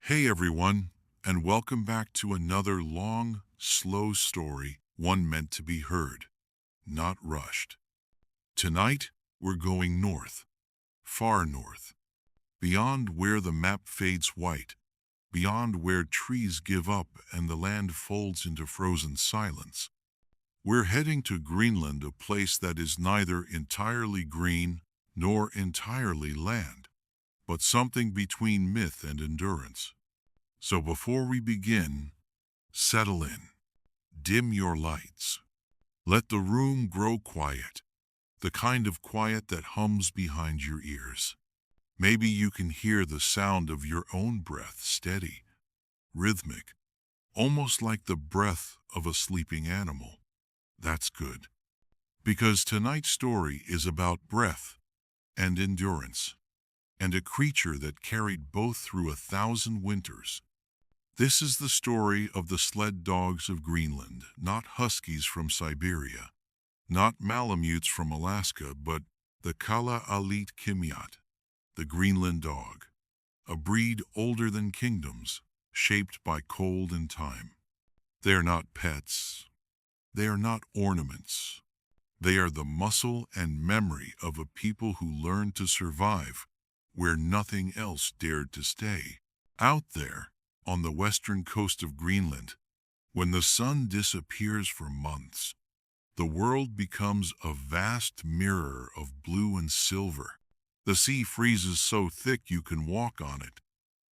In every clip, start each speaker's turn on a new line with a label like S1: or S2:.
S1: Hey everyone, and welcome back to another long, slow story, one meant to be heard, not rushed. Tonight, we're going north, far north, beyond where the map fades white, beyond where trees give up and the land folds into frozen silence. We're heading to Greenland, a place that is neither entirely green nor entirely land, but something between myth and endurance. So before we begin, settle in, dim your lights, let the room grow quiet, the kind of quiet that hums behind your ears. Maybe you can hear the sound of your own breath, steady, rhythmic, almost like the breath of a sleeping animal. That's good, because tonight's story is about breath and endurance, and a creature that carried both through 1,000 winters. This is the story of the sled dogs of Greenland, not huskies from Siberia, not malamutes from Alaska, but the Kala Alit Kimiat, the Greenland dog, a breed older than kingdoms, shaped by cold and time. They are not pets. They are not ornaments. They are the muscle and memory of a people who learned to survive where nothing else dared to stay. Out there, on the western coast of Greenland, when the sun disappears for months, the world becomes a vast mirror of blue and silver. The sea freezes so thick you can walk on it,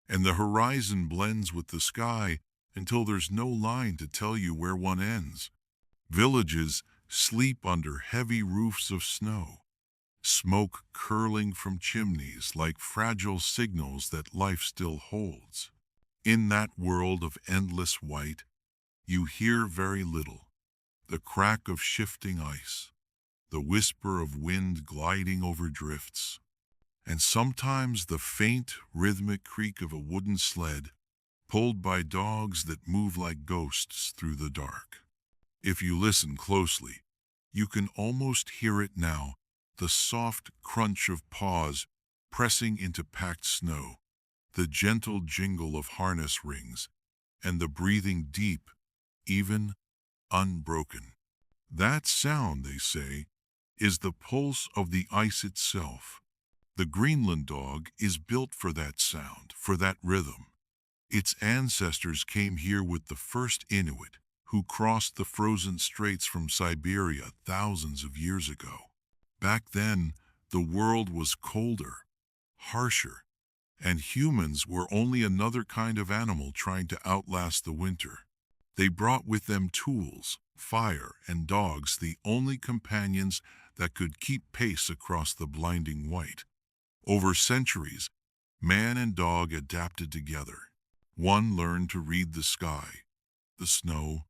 S1: and the horizon blends with the sky until there's no line to tell you where one ends. Villages sleep under heavy roofs of snow, smoke curling from chimneys like fragile signals that life still holds. In that world of endless white, you hear very little. The crack of shifting ice, the whisper of wind gliding over drifts, and sometimes the faint, rhythmic creak of a wooden sled pulled by dogs that move like ghosts through the dark. If you listen closely, you can almost hear it now, the soft crunch of paws pressing into packed snow, the gentle jingle of harness rings, and the breathing deep, even, unbroken. That sound, they say, is the pulse of the ice itself. The Greenland dog is built for that sound, for that rhythm. Its ancestors came here with the first Inuit, who crossed the frozen straits from Siberia thousands of years ago. Back then, the world was colder, harsher, and humans were only another kind of animal trying to outlast the winter. They brought with them tools, fire, and dogs, the only companions that could keep pace across the blinding white. Over centuries, man and dog adapted together. One learned to read the sky, the snow,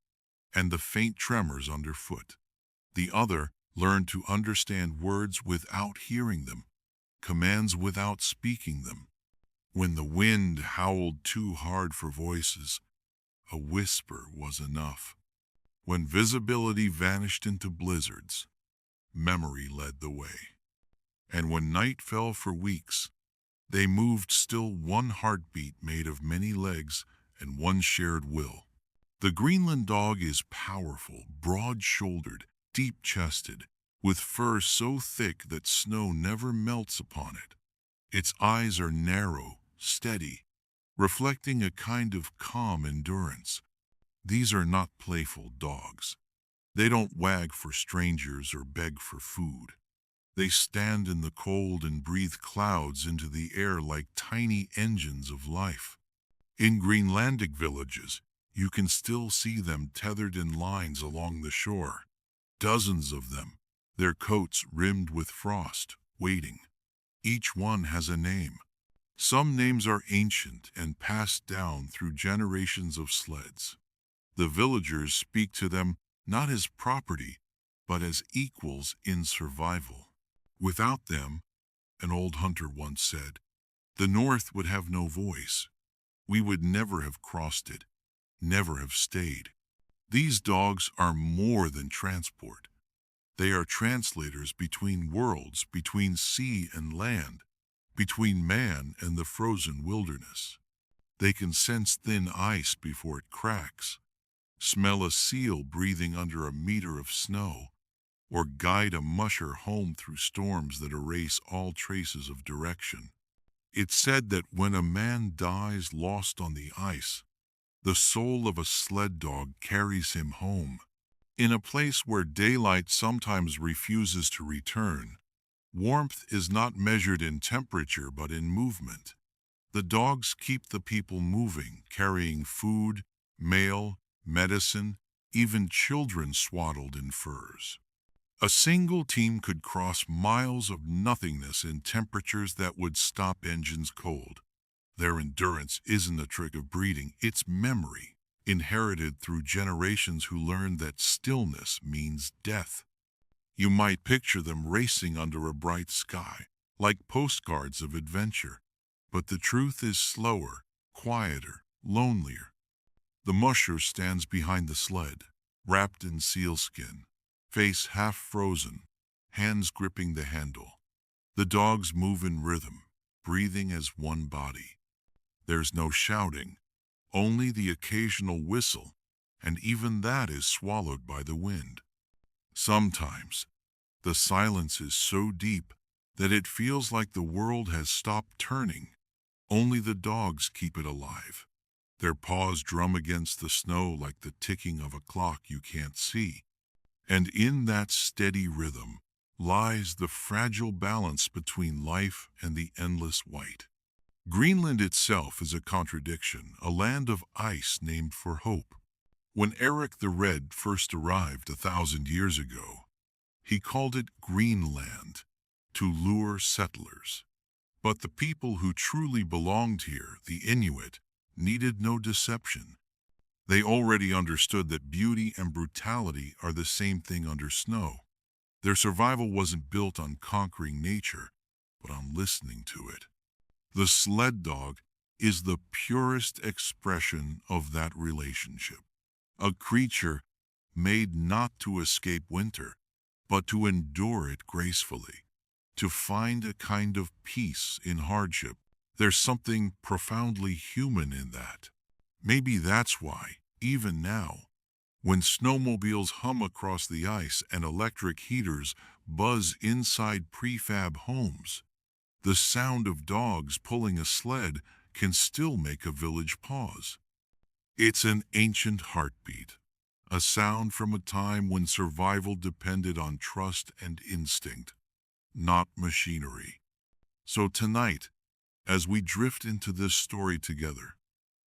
S1: and the faint tremors underfoot. The other learned to understand words without hearing them, commands without speaking them. When the wind howled too hard for voices, a whisper was enough. When visibility vanished into blizzards, memory led the way. And when night fell for weeks, they moved still, one heartbeat made of many legs and one shared will. The Greenland dog is powerful, broad-shouldered, deep-chested, with fur so thick that snow never melts upon it. Its eyes are narrow, steady, reflecting a kind of calm endurance. These are not playful dogs. They don't wag for strangers or beg for food. They stand in the cold and breathe clouds into the air like tiny engines of life. In Greenlandic villages, you can still see them tethered in lines along the shore. Dozens of them, their coats rimmed with frost, waiting. Each one has a name. Some names are ancient and passed down through generations of sleds. The villagers speak to them not as property, but as equals in survival. Without them, an old hunter once said, the North would have no voice. We would never have crossed it, never have stayed. These dogs are more than transport. They are translators between worlds, between sea and land, between man and the frozen wilderness. They can sense thin ice before it cracks, smell a seal breathing under a meter of snow, or guide a musher home through storms that erase all traces of direction. It's said that when a man dies lost on the ice, the soul of a sled dog carries him home. In a place where daylight sometimes refuses to return, warmth is not measured in temperature but in movement. The dogs keep the people moving, carrying food, mail, medicine, even children swaddled in furs. A single team could cross miles of nothingness in temperatures that would stop engines cold. Their endurance isn't a trick of breeding, it's memory, inherited through generations who learned that stillness means death. You might picture them racing under a bright sky, like postcards of adventure. But the truth is slower, quieter, lonelier. The musher stands behind the sled, wrapped in sealskin, face half frozen, hands gripping the handle. The dogs move in rhythm, breathing as one body. There's no shouting, only the occasional whistle, and even that is swallowed by the wind. Sometimes, the silence is so deep that it feels like the world has stopped turning. Only the dogs keep it alive. Their paws drum against the snow like the ticking of a clock you can't see. And in that steady rhythm lies the fragile balance between life and the endless white. Greenland itself is a contradiction, a land of ice named for hope. When Eric the Red first arrived 1,000 years ago, he called it Greenland to lure settlers. But the people who truly belonged here, the Inuit, needed no deception. They already understood that beauty and brutality are the same thing under snow. Their survival wasn't built on conquering nature, but on listening to it. The sled dog is the purest expression of that relationship. A creature made not to escape winter, but to endure it gracefully, to find a kind of peace in hardship. There's something profoundly human in that. Maybe that's why, even now, when snowmobiles hum across the ice and electric heaters buzz inside prefab homes, the sound of dogs pulling a sled can still make a village pause. It's an ancient heartbeat, a sound from a time when survival depended on trust and instinct, not machinery. So tonight, as we drift into this story together,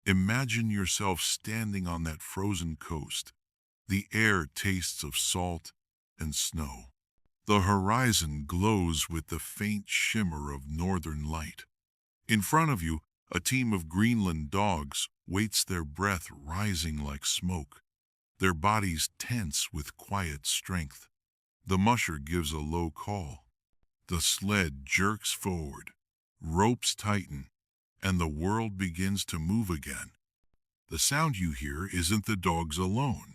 S1: imagine yourself standing on that frozen coast. The air tastes of salt and snow. The horizon glows with the faint shimmer of northern light. In front of you, a team of Greenland dogs waits, their breath rising like smoke, their bodies tense with quiet strength. The musher gives a low call. The sled jerks forward, ropes tighten, and the world begins to move again. The sound you hear isn't the dogs alone.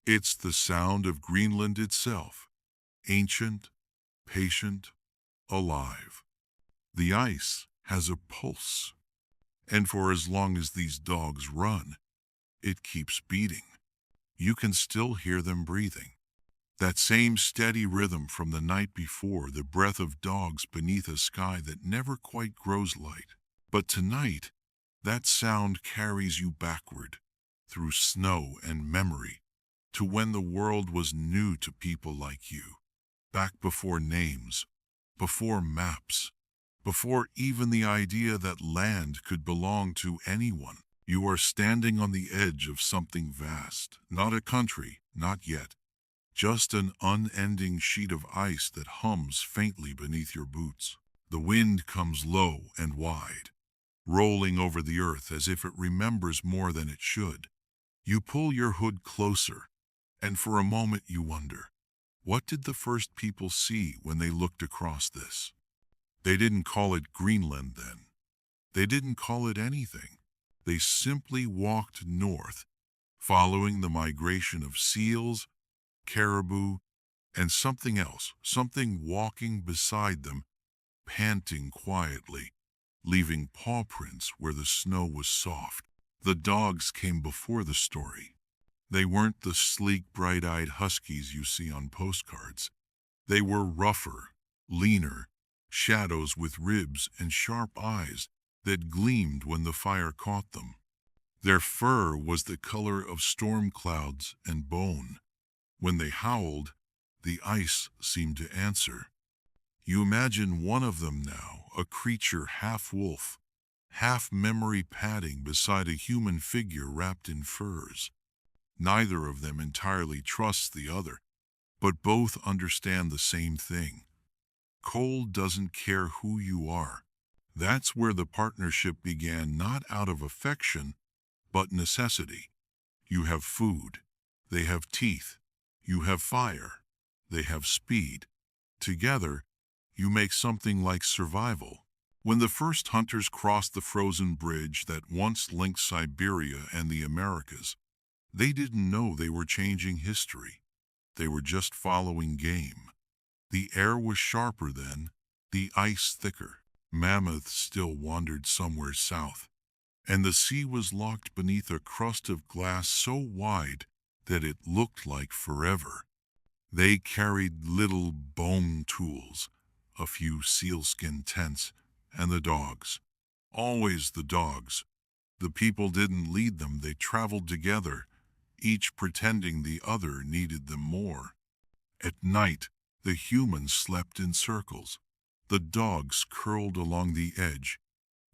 S1: It's the sound of Greenland itself, ancient, patient, alive. The ice has a pulse, and for as long as these dogs run, it keeps beating. You can still hear them breathing. That same steady rhythm from the night before, the breath of dogs beneath a sky that never quite grows light. But tonight, that sound carries you backward, through snow and memory, to when the world was new to people like you, back before names, before maps, before even the idea that land could belong to anyone. You are standing on the edge of something vast, not a country, not yet, just an unending sheet of ice that hums faintly beneath your boots. The wind comes low and wide, rolling over the earth as if it remembers more than it should. You pull your hood closer, and for a moment you wonder, what did the first people see when they looked across this? They didn't call it Greenland then. They didn't call it anything. They simply walked north, following the migration of seals, caribou, and something else, something walking beside them, panting quietly, leaving paw prints where the snow was soft. The dogs came before the story. They weren't the sleek, bright-eyed huskies you see on postcards. They were rougher, leaner, shadows with ribs and sharp eyes that gleamed when the fire caught them. Their fur was the color of storm clouds and bone. When they howled, the ice seemed to answer. You imagine one of them now, a creature half wolf, half memory padding beside a human figure wrapped in furs. Neither of them entirely trusts the other, but both understand the same thing. Cold doesn't care who you are. That's where the partnership began, not out of affection, but necessity. You have food. They have teeth. You have fire. They have speed. Together, you make something like survival. When the first hunters crossed the frozen bridge that once linked Siberia and the Americas, they didn't know they were changing history. They were just following game. The air was sharper then, the ice thicker. Mammoths still wandered somewhere south, and the sea was locked beneath a crust of glass so wide that it looked like forever. They carried little bone tools, a few sealskin tents, and the dogs. Always the dogs. The people didn't lead them, they traveled together, each pretending the other needed them more. At night, the humans slept in circles. The dogs curled along the edge,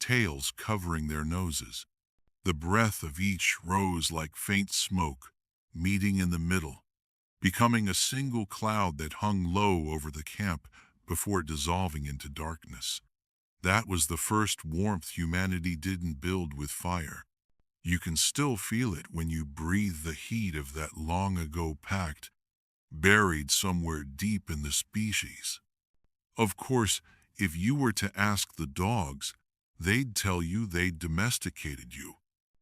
S1: tails covering their noses. The breath of each rose like faint smoke, meeting in the middle, becoming a single cloud that hung low over the camp before dissolving into darkness. That was the first warmth humanity didn't build with fire. You can still feel it when you breathe the heat of that long-ago pact, buried somewhere deep in the species. Of course, if you were to ask the dogs, they'd tell you they'd domesticated you.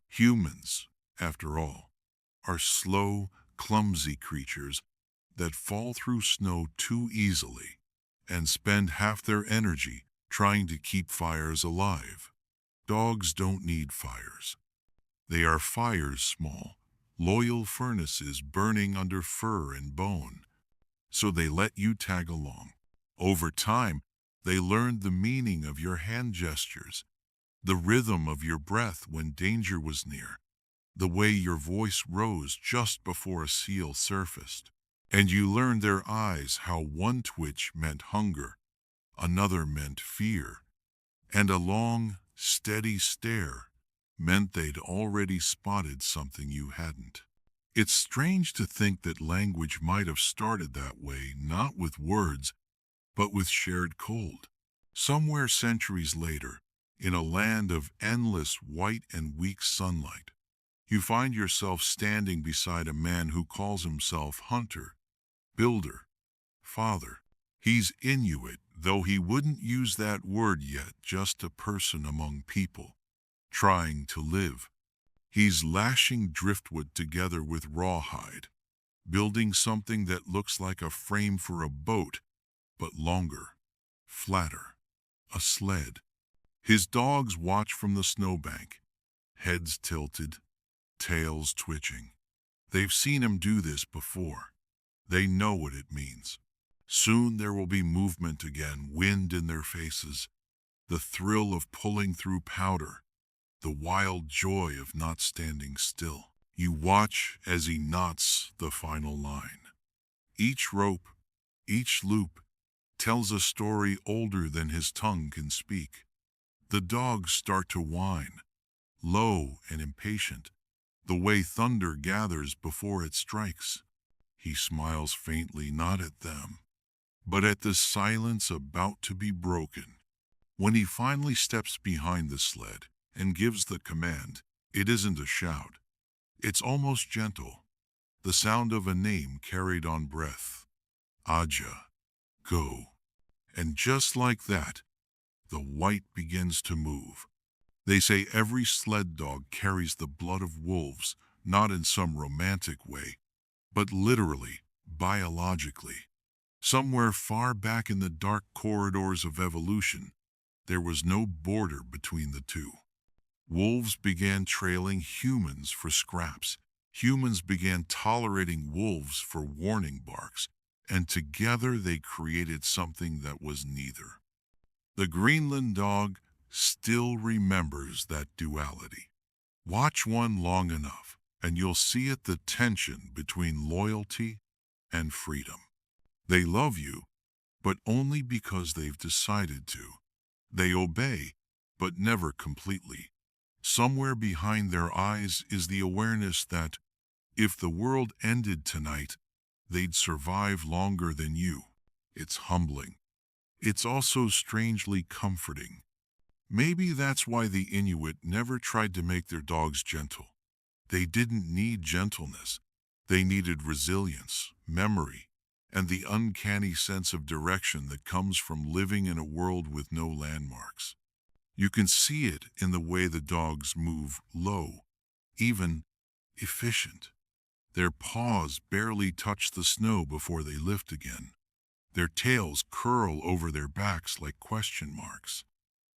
S1: Humans, after all, are slow, clumsy creatures that fall through snow too easily and spend half their energy trying to keep fires alive. Dogs don't need fires. They are fires small, loyal furnaces burning under fur and bone. So they let you tag along. Over time, they learned the meaning of your hand gestures, the rhythm of your breath when danger was near, the way your voice rose just before a seal surfaced. And you learned their eyes, how one twitch meant hunger, another meant fear, and a long, steady stare meant they'd already spotted something you hadn't. It's strange to think that language might have started that way, not with words, but with shared cold. Somewhere centuries later, in a land of endless white and weak sunlight, you find yourself standing beside a man who calls himself hunter, builder, father. He's Inuit, though he wouldn't use that word yet, just a person among people, trying to live. He's lashing driftwood together with rawhide, building something that looks like a frame for a boat, but longer, flatter, a sled. His dogs watch from the snowbank, heads tilted, tails twitching. They've seen him do this before. They know what it means. Soon there will be movement again, wind in their faces, the thrill of pulling through powder, the wild joy of not standing still. You watch as he knots the final line. Each rope, each loop, tells a story older than his tongue can speak. The dogs start to whine, low and impatient, the way thunder gathers before it strikes. He smiles faintly, not at them, but at the silence about to be broken. When he finally steps behind the sled and gives the command, it isn't a shout. It's almost gentle, the sound of a name carried on breath. Aja, go. And just like that, the white begins to move. They say every sled dog carries the blood of wolves, not in some romantic way, but literally, biologically. Somewhere far back in the dark corridors of evolution, There was no border between the two. Wolves began trailing humans for scraps. Humans began tolerating wolves for warning barks, and together they created something that was neither. The Greenland dog still remembers that duality. Watch one long enough, and you'll see it the tension between loyalty and freedom. They love you, but only because they've decided to. They obey, but never completely. Somewhere behind their eyes is the awareness that, if the world ended tonight, they'd survive longer than you. It's humbling. It's also strangely comforting. Maybe that's why the Inuit never tried to make their dogs gentle. They didn't need gentleness. They needed resilience, memory, and the uncanny sense of direction that comes from living in a world with no landmarks. You can see it in the way the dogs move low, even efficient. Their paws barely touch the snow before they lift again. Their tails curl over their backs like question marks.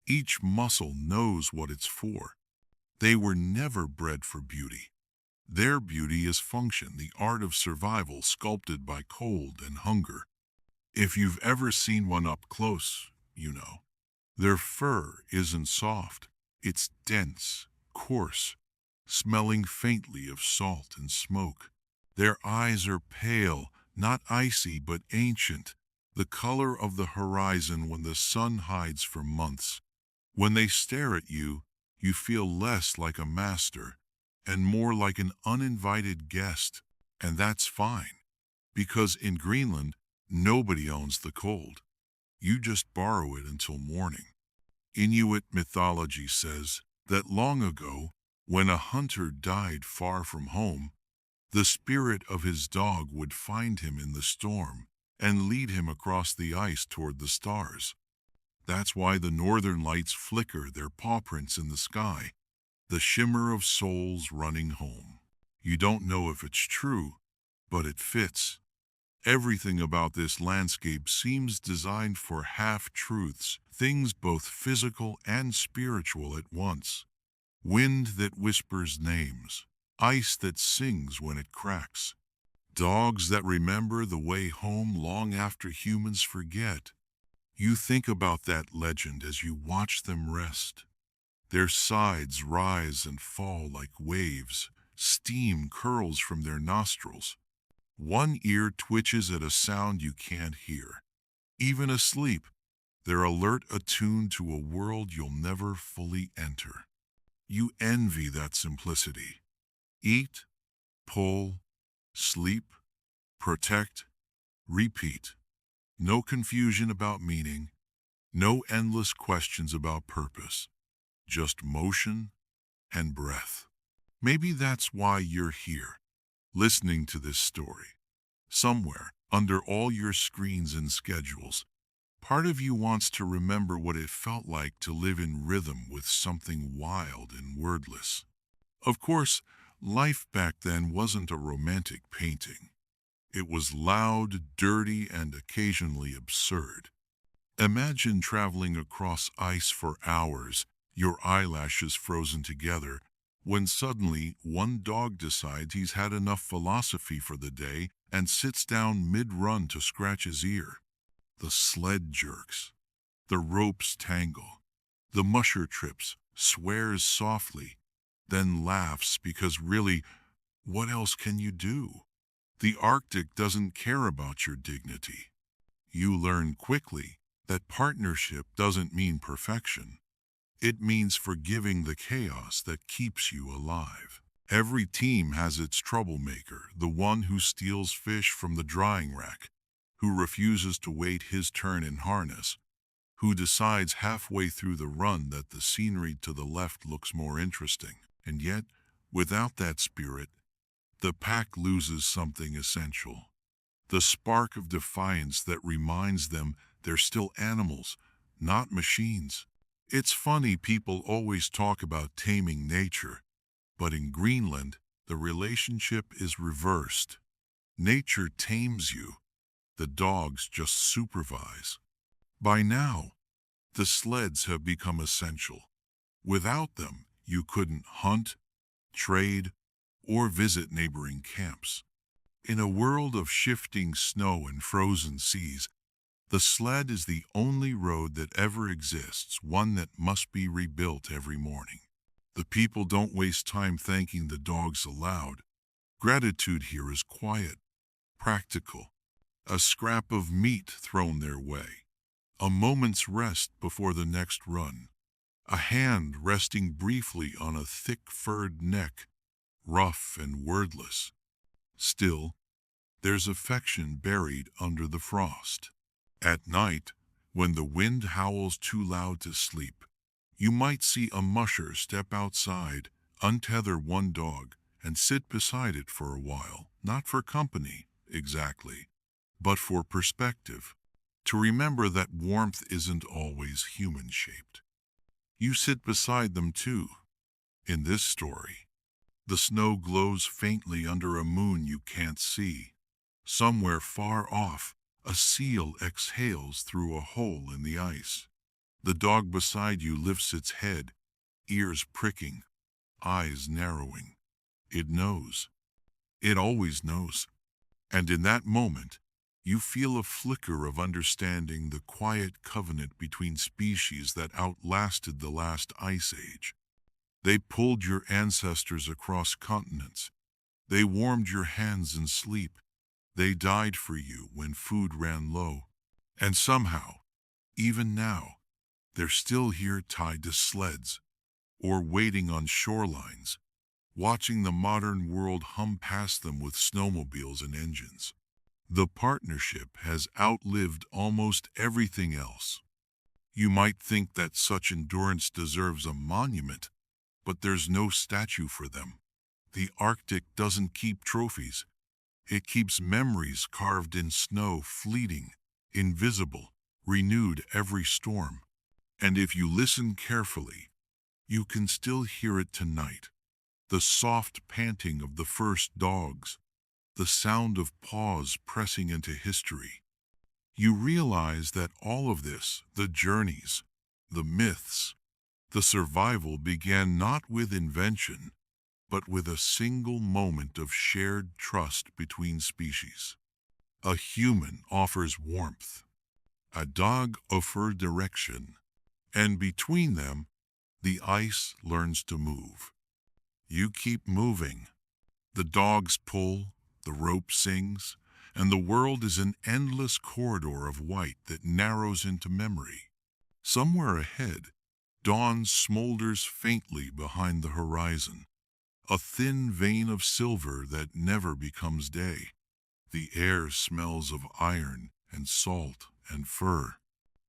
S1: Each muscle knows what it's for. They were never bred for beauty. Their beauty is function, the art of survival sculpted by cold and hunger. If you've ever seen one up close, you know. Their fur isn't soft. It's dense, coarse, smelling faintly of salt and smoke. Their eyes are pale, not icy but ancient, the color of the horizon when the sun hides for months. When they stare at you, you feel less like a master and more like an uninvited guest. And that's fine, because in Greenland, nobody owns the cold. You just borrow it until morning. Inuit mythology says that long ago, when a hunter died far from home, the spirit of his dog would find him in the storm and lead him across the ice toward the stars. That's why the northern lights flicker their paw prints in the sky, the shimmer of souls running home. You don't know if it's true, but it fits. Everything about this landscape seems designed for half-truths, things both physical and spiritual at once. Wind that whispers names, ice that sings when it cracks, dogs that remember the way home long after humans forget. You think about that legend as you watch them rest. Their sides rise and fall like waves, steam curls from their nostrils. One ear twitches at a sound you can't hear. Even asleep, they're alert, attuned to a world you'll never fully enter. You envy that simplicity. Eat, pull, sleep, protect, repeat. No confusion about meaning, no endless questions about purpose, just motion and breath. Maybe that's why you're here, listening to this story. Somewhere, under all your screens and schedules, part of you wants to remember what it felt like to live in rhythm with something wild and wordless. Of course, life back then wasn't a romantic painting. It was loud, dirty, and occasionally absurd. Imagine traveling across ice for hours, your eyelashes frozen together, when suddenly one dog decides he's had enough philosophy for the day and sits down mid-run to scratch his ear. The sled jerks. The ropes tangle. The musher trips, swears softly, then laughs because really, what else can you do? The Arctic doesn't care about your dignity. You learn quickly that partnership doesn't mean perfection. It means forgiving the chaos that keeps you alive. Every team has its troublemaker, the one who steals fish from the drying rack, who refuses to wait his turn in harness, who decides halfway through the run that the scenery to the left looks more interesting. And yet, without that spirit, the pack loses something essential. The spark of defiance that reminds them they're still animals, not machines. It's funny people always talk about taming nature, but in Greenland, the relationship is reversed. Nature tames you. The dogs just supervise. By now, The sleds have become essential. Without them, you couldn't hunt, trade, or visit neighboring camps. In a world of shifting snow and frozen seas, the sled is the only road that ever exists, one that must be rebuilt every morning. The people don't waste time thanking the dogs aloud. Gratitude here is quiet, practical. A scrap of meat thrown their way, a moment's rest before the next run, a hand resting briefly on a thick furred neck, rough and wordless. Still, there's affection buried under the frost. At night, when the wind howls too loud to sleep, you might see a musher step outside, untether one dog, and sit beside it for a while, not for company, exactly, but for perspective, to remember that warmth isn't always human-shaped. You sit beside them too. In this story, the snow glows faintly under a moon you can't see. Somewhere far off, a seal exhales through a hole in the ice. The dog beside you lifts its head, ears pricking, eyes narrowing. It knows. It always knows. And in that moment, you feel a flicker of understanding, the quiet covenant between species that outlasted the last ice age. They pulled your ancestors across continents. They warmed your hands in sleep. They died for you when food ran low. And somehow, even now, they're still here tied to sleds, or waiting on shorelines, watching the modern world hum past them with snowmobiles and engines. The partnership has outlived almost everything else. You might think that such endurance deserves a monument, but there's no statue for them. The Arctic doesn't keep trophies. It keeps memories carved in snow, fleeting, invisible, renewed every storm. And if you listen carefully, you can still hear it tonight. The soft panting of the first dogs, the sound of paws pressing into history. You realize that all of this, the journeys, the myths, the survival, began not with invention, but with a single moment of shared trust between species. A human offers warmth, a dog offers direction, and between them, the ice learns to move. You keep moving. The dogs pull, the rope sings, and the world is an endless corridor of white that narrows into memory. Somewhere ahead, dawn smolders faintly behind the horizon, a thin vein of silver that never becomes day. The air smells of iron and salt and fur.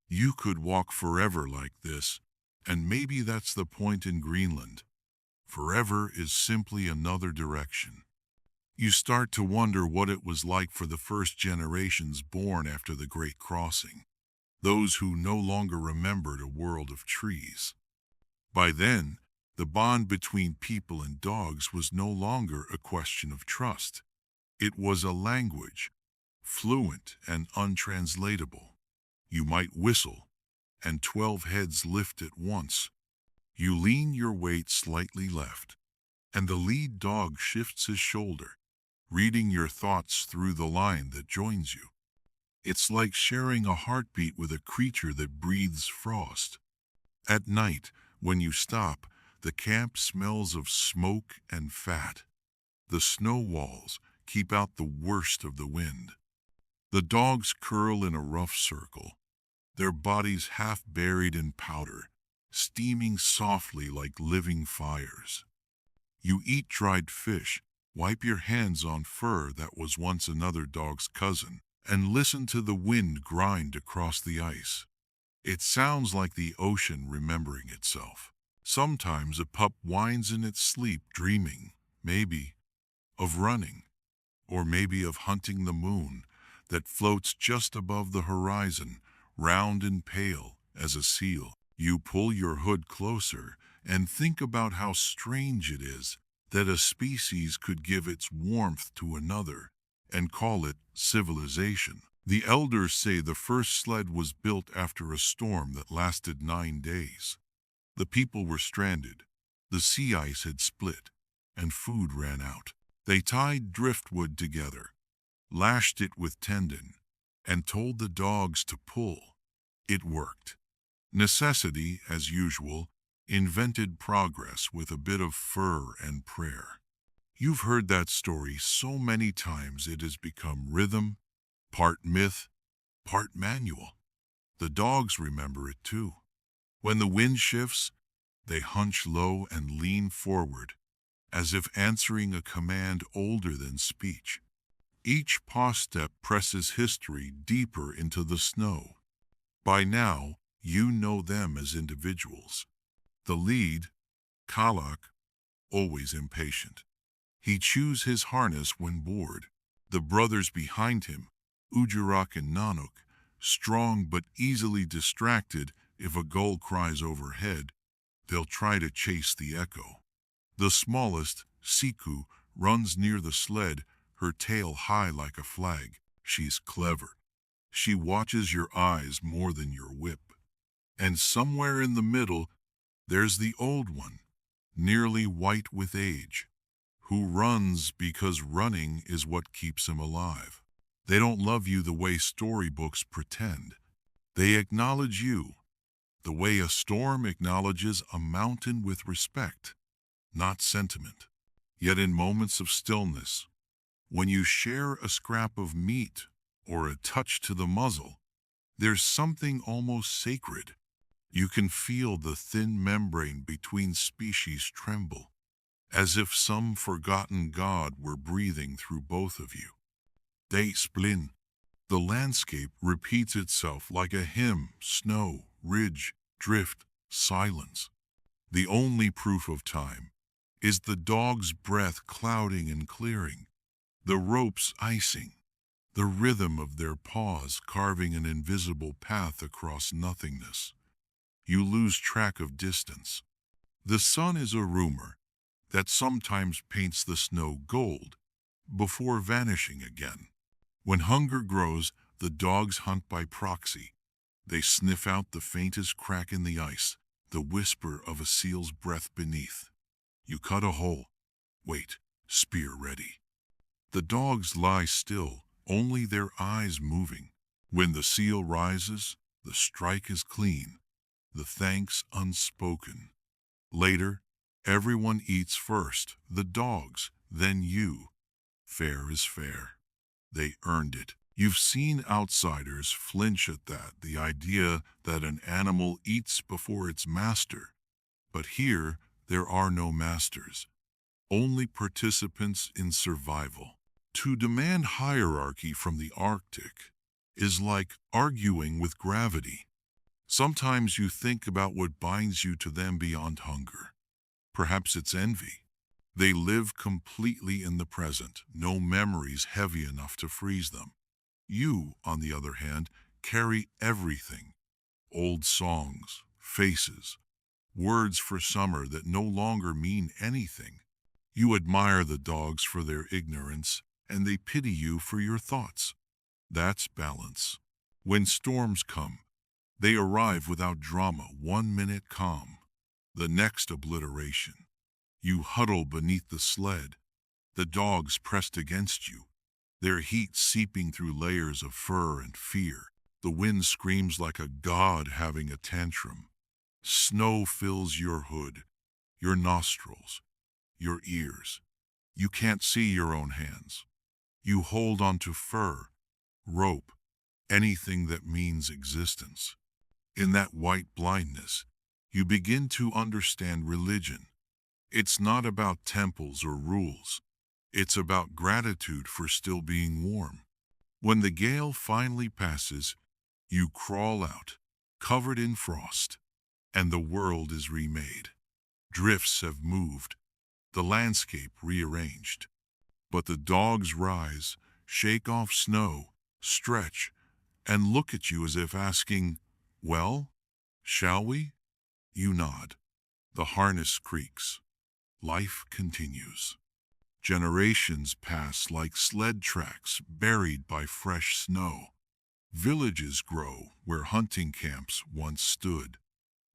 S1: You could walk forever like this, and maybe that's the point in Greenland. Forever is simply another direction. You start to wonder what it was like for the first generations born after the Great Crossing, those who no longer remembered a world of trees. By then, the bond between people and dogs was no longer a question of trust. It was a language, fluent and untranslatable. You might whistle, and 12 heads lift at once. You lean your weight slightly left, and the lead dog shifts his shoulder, reading your thoughts through the line that joins you. It's like sharing a heartbeat with a creature that breathes frost. At night, when you stop, the camp smells of smoke and fat. The snow walls keep out the worst of the wind. The dogs curl in a rough circle, their bodies half buried in powder, steaming softly like living fires. You eat dried fish, wipe your hands on fur that was once another dog's cousin, and listen to the wind grind across the ice. It sounds like the ocean remembering itself. Sometimes a pup whines in its sleep, dreaming, maybe, of running, or maybe of hunting the moon that floats just above the horizon, round and pale as a seal. You pull your hood closer and think about how strange it is that a species could give its warmth to another and call it civilization. The elders say the first sled was built after a storm that lasted 9 days. The people were stranded, the sea ice had split, and food ran out. They tied driftwood together, lashed it with tendon, and told the dogs to pull. It worked. Necessity, as usual, invented progress with a bit of fur and prayer. You've heard that story so many times it has become rhythm, part myth, part manual. The dogs remember it too. When the wind shifts, they hunch low and lean forward, as if answering a command older than speech. Each paw step presses history deeper into the snow. By now, you know them as individuals. The lead, Kalak, always impatient. He chews his harness when bored. The brothers behind him, Ujurak and Nanuk, strong but easily distracted if a gull cries overhead, they'll try to chase the echo. The smallest, Siku, runs near the sled, her tail high like a flag. She's clever. She watches your eyes more than your whip. And somewhere in the middle, there's the old one, nearly white with age, who runs because running is what keeps him alive. They don't love you the way storybooks pretend. They acknowledge you, the way a storm acknowledges a mountain with respect, not sentiment. Yet in moments of stillness, when you share a scrap of meat or a touch to the muzzle, there's something almost sacred. You can feel the thin membrane between species tremble, as if some forgotten god were breathing through both of you. They splin. The landscape repeats itself like a hymn: snow, ridge, drift, silence. The only proof of time is the dog's breath clouding and clearing, the ropes icing, the rhythm of their paws carving an invisible path across nothingness. You lose track of distance. The sun is a rumor that sometimes paints the snow gold before vanishing again. When hunger grows, the dogs hunt by proxy. They sniff out the faintest crack in the ice, the whisper of a seal's breath beneath. You cut a hole. Wait, spear ready. The dogs lie still, only their eyes moving. When the seal rises, the strike is clean, the thanks unspoken. Later, everyone eats first, the dogs, then you. Fair is fair. They earned it. You've seen outsiders flinch at that, the idea that an animal eats before its master. But here, there are no masters, only participants in survival. To demand hierarchy from the Arctic is like arguing with gravity. Sometimes you think about what binds you to them beyond hunger. Perhaps it's envy. They live completely in the present, no memories heavy enough to freeze them. You, on the other hand, carry everything: old songs, faces, words for summer that no longer mean anything. You admire the dogs for their ignorance, and they pity you for your thoughts. That's balance. When storms come, they arrive without drama, 1 minute calm, the next obliteration. You huddle beneath the sled, the dogs pressed against you, their heat seeping through layers of fur and fear. The wind screams like a god having a tantrum. Snow fills your hood, your nostrils, your ears. You can't see your own hands. You hold onto fur, rope, anything that means existence. In that white blindness, you begin to understand religion. It's not about temples or rules. It's about gratitude for still being warm. When the gale finally passes, you crawl out, covered in frost, and the world is remade. Drifts have moved, the landscape rearranged. But the dogs rise, shake off snow, stretch, and look at you as if asking, "Well, shall we?" You nod. The harness creaks. Life continues. Generations pass like sled tracks buried by fresh snow. Villages grow where hunting camps once stood.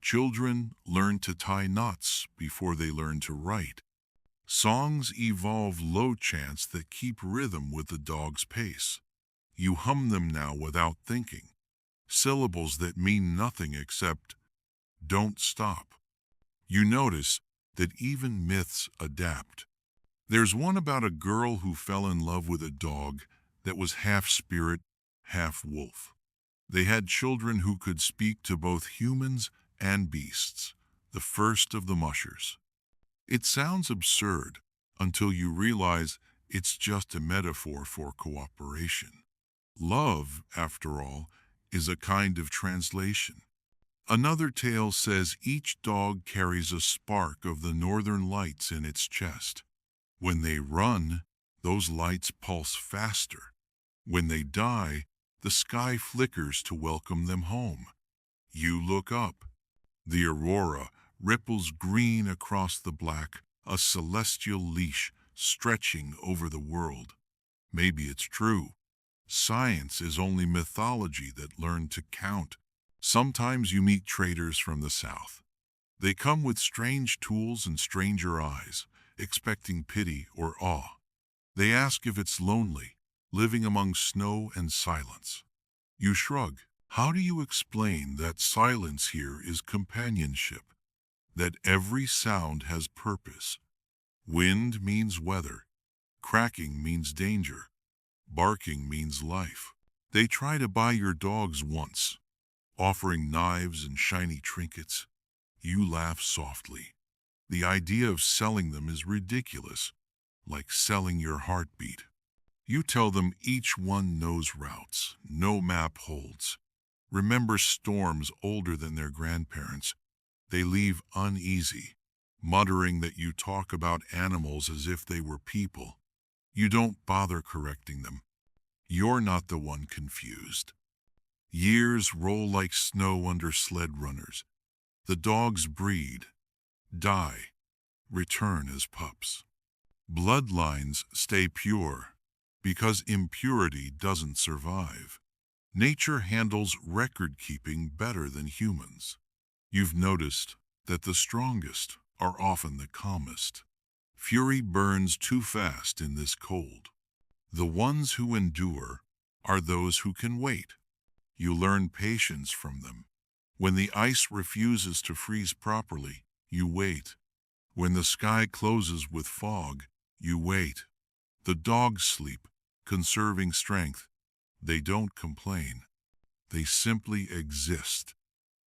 S1: Children learn to tie knots before they learn to write. Songs evolve low chants that keep rhythm with the dog's pace. You hum them now without thinking, syllables that mean nothing except don't stop. You notice that even myths adapt. There's one about a girl who fell in love with a dog that was half spirit, half wolf. They had children who could speak to both humans and beasts, the first of the mushers. It sounds absurd until you realize it's just a metaphor for cooperation. Love, after all, is a kind of translation. Another tale says each dog carries a spark of the northern lights in its chest. When they run, those lights pulse faster. When they die, the sky flickers to welcome them home. You look up. The aurora ripples green across the black, a celestial leash stretching over the world. Maybe it's true. Science is only mythology that learned to count. Sometimes you meet traders from the south. They come with strange tools and stranger eyes, expecting pity or awe. They ask if it's lonely, living among snow and silence. You shrug. How do you explain that silence here is companionship? That every sound has purpose? Wind means weather. Cracking means danger. Barking means life. They try to buy your dogs once, offering knives and shiny trinkets. You laugh softly. The idea of selling them is ridiculous, like selling your heartbeat. You tell them each one knows routes no map holds. Remember storms older than their grandparents. They leave uneasy, muttering that you talk about animals as if they were people. You don't bother correcting them. You're not the one confused. Years roll like snow under sled runners. The dogs breed, die, return as pups. Bloodlines stay pure because impurity doesn't survive. Nature handles record-keeping better than humans. You've noticed that the strongest are often the calmest. Fury burns too fast in this cold. The ones who endure are those who can wait. You learn patience from them. When the ice refuses to freeze properly, you wait. When the sky closes with fog, you wait. The dogs sleep, conserving strength. They don't complain. They simply exist.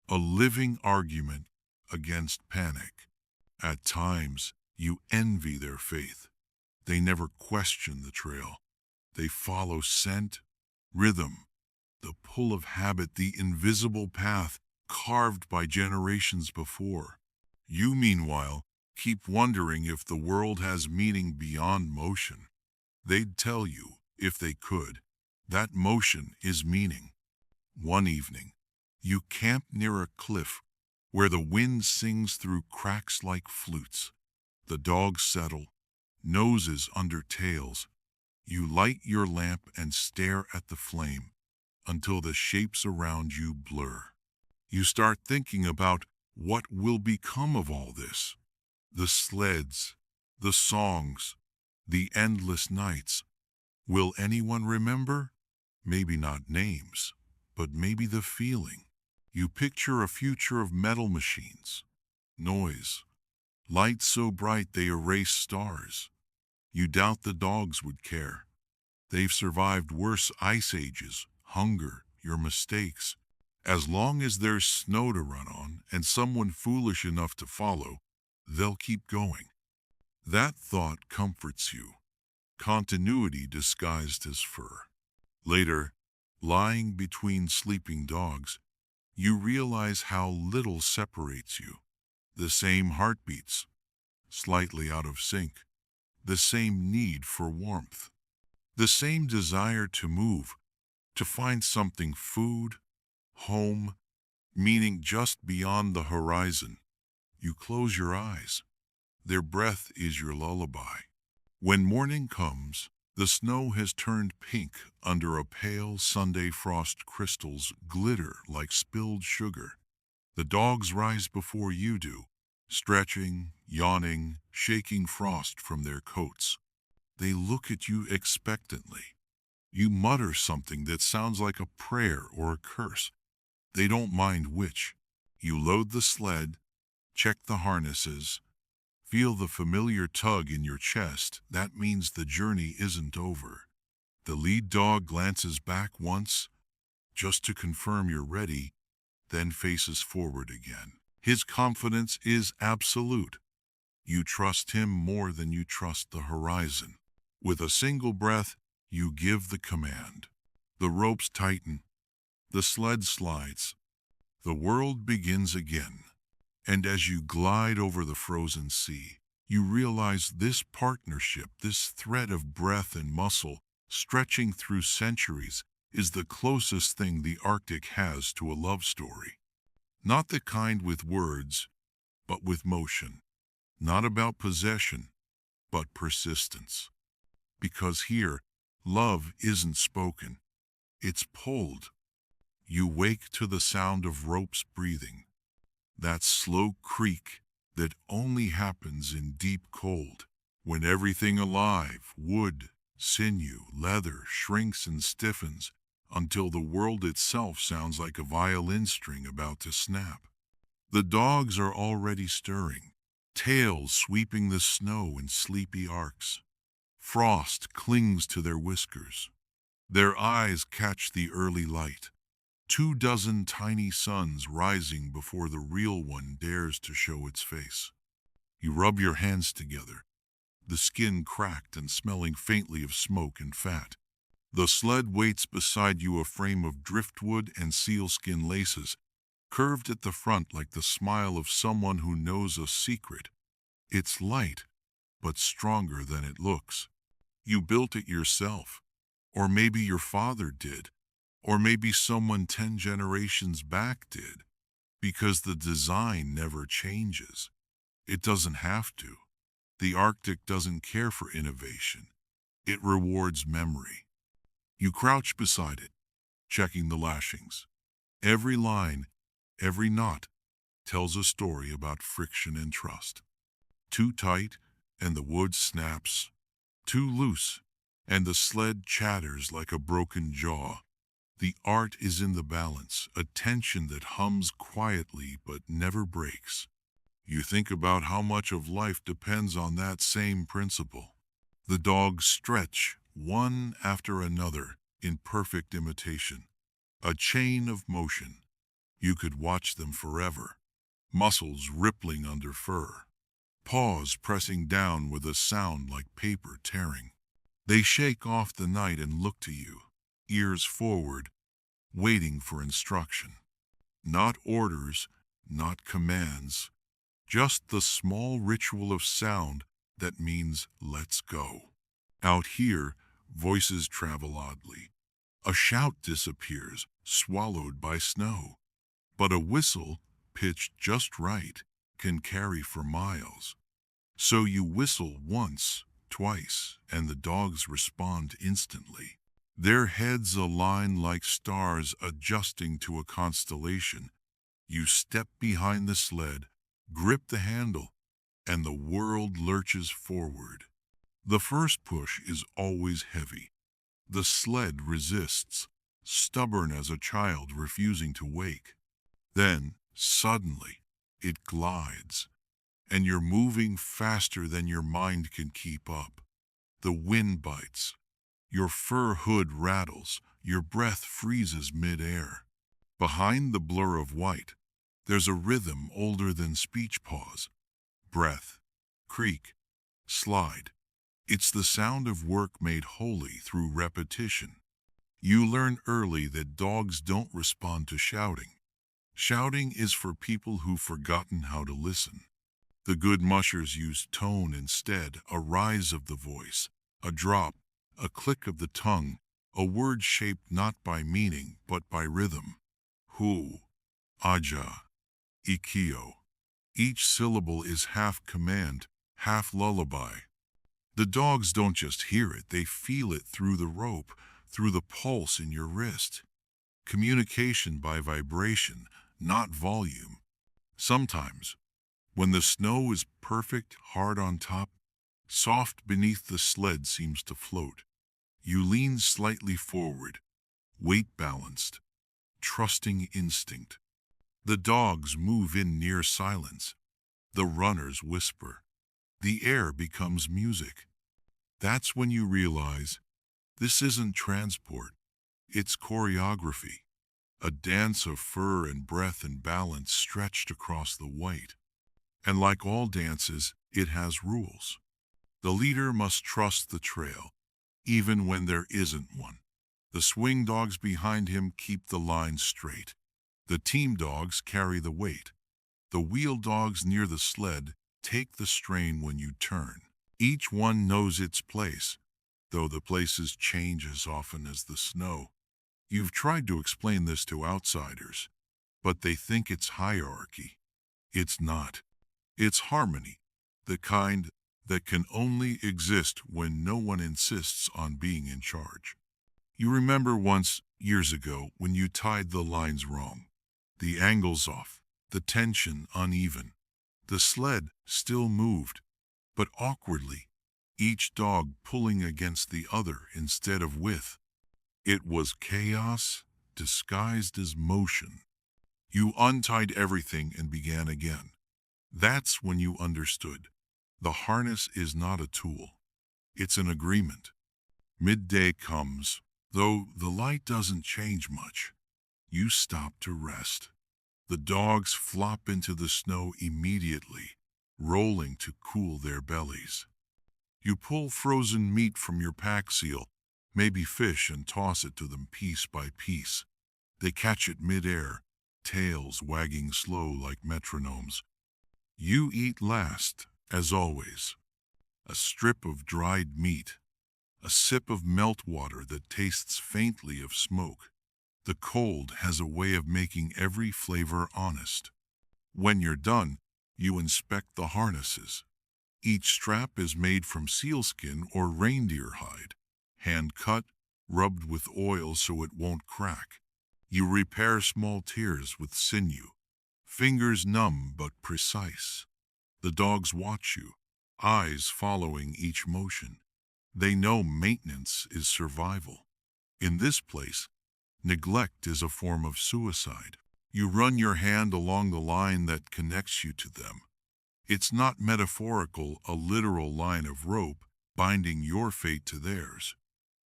S1: A living argument against panic. At times, you envy their faith. They never question the trail. They follow scent, rhythm, the pull of habit, the invisible path carved by generations before. You, meanwhile, keep wondering if the world has meaning beyond motion. They'd tell you, if they could, that motion is meaning. One evening, you camp near a cliff where the wind sings through cracks like flutes. The dogs settle, noses under tails. You light your lamp and stare at the flame until the shapes around you blur. You start thinking about what will become of all this. The sleds, the songs, the endless nights. Will anyone remember? Maybe not names, but maybe the feeling. You picture a future of metal machines, noise, lights so bright they erase stars. You doubt the dogs would care. They've survived worse ice ages, hunger, your mistakes. As long as there's snow to run on and someone foolish enough to follow, they'll keep going. That thought comforts you. Continuity disguised as fur. Later, lying between sleeping dogs, you realize how little separates you. The same heartbeats, slightly out of sync. The same need for warmth. The same desire to move, to find something: food, home, meaning just beyond the horizon. You close your eyes. Their breath is your lullaby. When morning comes, The snow has turned pink under a pale Sunday frost. Crystals glitter like spilled sugar. The dogs rise before you do, stretching, yawning, shaking frost from their coats. They look at you expectantly. You mutter something that sounds like a prayer or a curse. They don't mind which. You load the sled, check the harnesses, feel the familiar tug in your chest. That means the journey isn't over. The lead dog glances back once, just to confirm you're ready, then faces forward again. His confidence is absolute. You trust him more than you trust the horizon. With a single breath, you give the command. The ropes tighten. The sled slides. The world begins again. And as you glide over the frozen sea, you realize this partnership, this thread of breath and muscle, stretching through centuries, is the closest thing the Arctic has to a love story. Not the kind with words, but with motion. Not about possession, but persistence. Because here, love isn't spoken, it's pulled. You wake to the sound of ropes breathing, that slow creak that only happens in deep cold, when everything alive, wood, sinew, leather, shrinks and stiffens until the world itself sounds like a violin string about to snap. The dogs are already stirring, tails sweeping the snow in sleepy arcs. Frost clings to their whiskers. Their eyes catch the early light. 24 tiny suns rising before the real one dares to show its face. You rub your hands together, the skin cracked and smelling faintly of smoke and fat. The sled waits beside you, a frame of driftwood and sealskin laces, curved at the front like the smile of someone who knows a secret. It's light, but stronger than it looks. You built it yourself, or maybe your father did, or maybe someone 10 generations back did, because the design never changes. It doesn't have to. The Arctic doesn't care for innovation. It rewards memory. You crouch beside it, checking the lashings. Every line, every knot, tells a story about friction and trust. Too tight, and the wood snaps. Too loose, and the sled chatters like a broken jaw. The art is in the balance, a tension that hums quietly but never breaks. You think about how much of life depends on that same principle. The dogs stretch, one after another, in perfect imitation. A chain of motion. You could watch them forever. Muscles rippling under fur. Paws pressing down with a sound like paper tearing. They shake off the night and look to you, ears forward, waiting for instruction. Not orders, not commands, just the small ritual of sound that means let's go. Out here, voices travel oddly. A shout disappears, swallowed by snow. But a whistle, pitched just right, can carry for miles. So you whistle once, twice, and the dogs respond instantly. Their heads align like stars adjusting to a constellation. You step behind the sled, grip the handle, and the world lurches forward. The first push is always heavy. The sled resists, stubborn as a child refusing to wake. Then, suddenly, it glides, and you're moving faster than your mind can keep up. The wind bites. Your fur hood rattles. Your breath freezes mid-air. Behind the blur of white, there's a rhythm older than speech pause. Breath, creak, slide. It's the sound of work made holy through repetition. You learn early that dogs don't respond to shouting. Shouting is for people who've forgotten how to listen. The good mushers use tone instead, a rise of the voice, a drop, a click of the tongue, a word shaped not by meaning but by rhythm. Hu, aja, ikio. Each syllable is half command, half lullaby. The dogs don't just hear it, they feel it through the rope, through the pulse in your wrist. Communication by vibration, not volume. Sometimes, when the snow is perfect, hard on top, soft beneath the sled seems to float. You lean slightly forward, weight balanced, trusting instinct. The dogs move in near silence. The runners whisper. The air becomes music. That's when you realize this isn't transport, it's choreography, a dance of fur and breath and balance stretched across the white. And like all dances, it has rules. The leader must trust the trail, even when there isn't one. The swing dogs behind him keep the line straight. The team dogs carry the weight. The wheel dogs near the sled take the strain when you turn. Each one knows its place, though the places change as often as the snow. You've tried to explain this to outsiders, but they think it's hierarchy. It's not. It's harmony, the kind that can only exist when no one insists on being in charge. You remember once, years ago, when you tied the lines wrong. The angles off, the tension uneven. The sled still moved, but awkwardly, each dog pulling against the other instead of with. It was chaos disguised as motion. You untied everything and began again. That's when you understood. The harness is not a tool. It's an agreement. Midday comes, though the light doesn't change much. You stop to rest. The dogs flop into the snow immediately, rolling to cool their bellies. You pull frozen meat from your pack seal, maybe fish, and toss it to them piece by piece. They catch it midair, tails wagging slow like metronomes. You eat last, as always. A strip of dried meat, a sip of meltwater that tastes faintly of smoke. The cold has a way of making every flavor honest. When you're done, you inspect the harnesses. Each strap is made from sealskin or reindeer hide, hand-cut, rubbed with oil so it won't crack. You repair small tears with sinew, fingers numb but precise. The dogs watch you, eyes following each motion. They know maintenance is survival. In this place, neglect is a form of suicide. You run your hand along the line that connects you to them. It's not metaphorical, a literal line of rope binding your fate to theirs.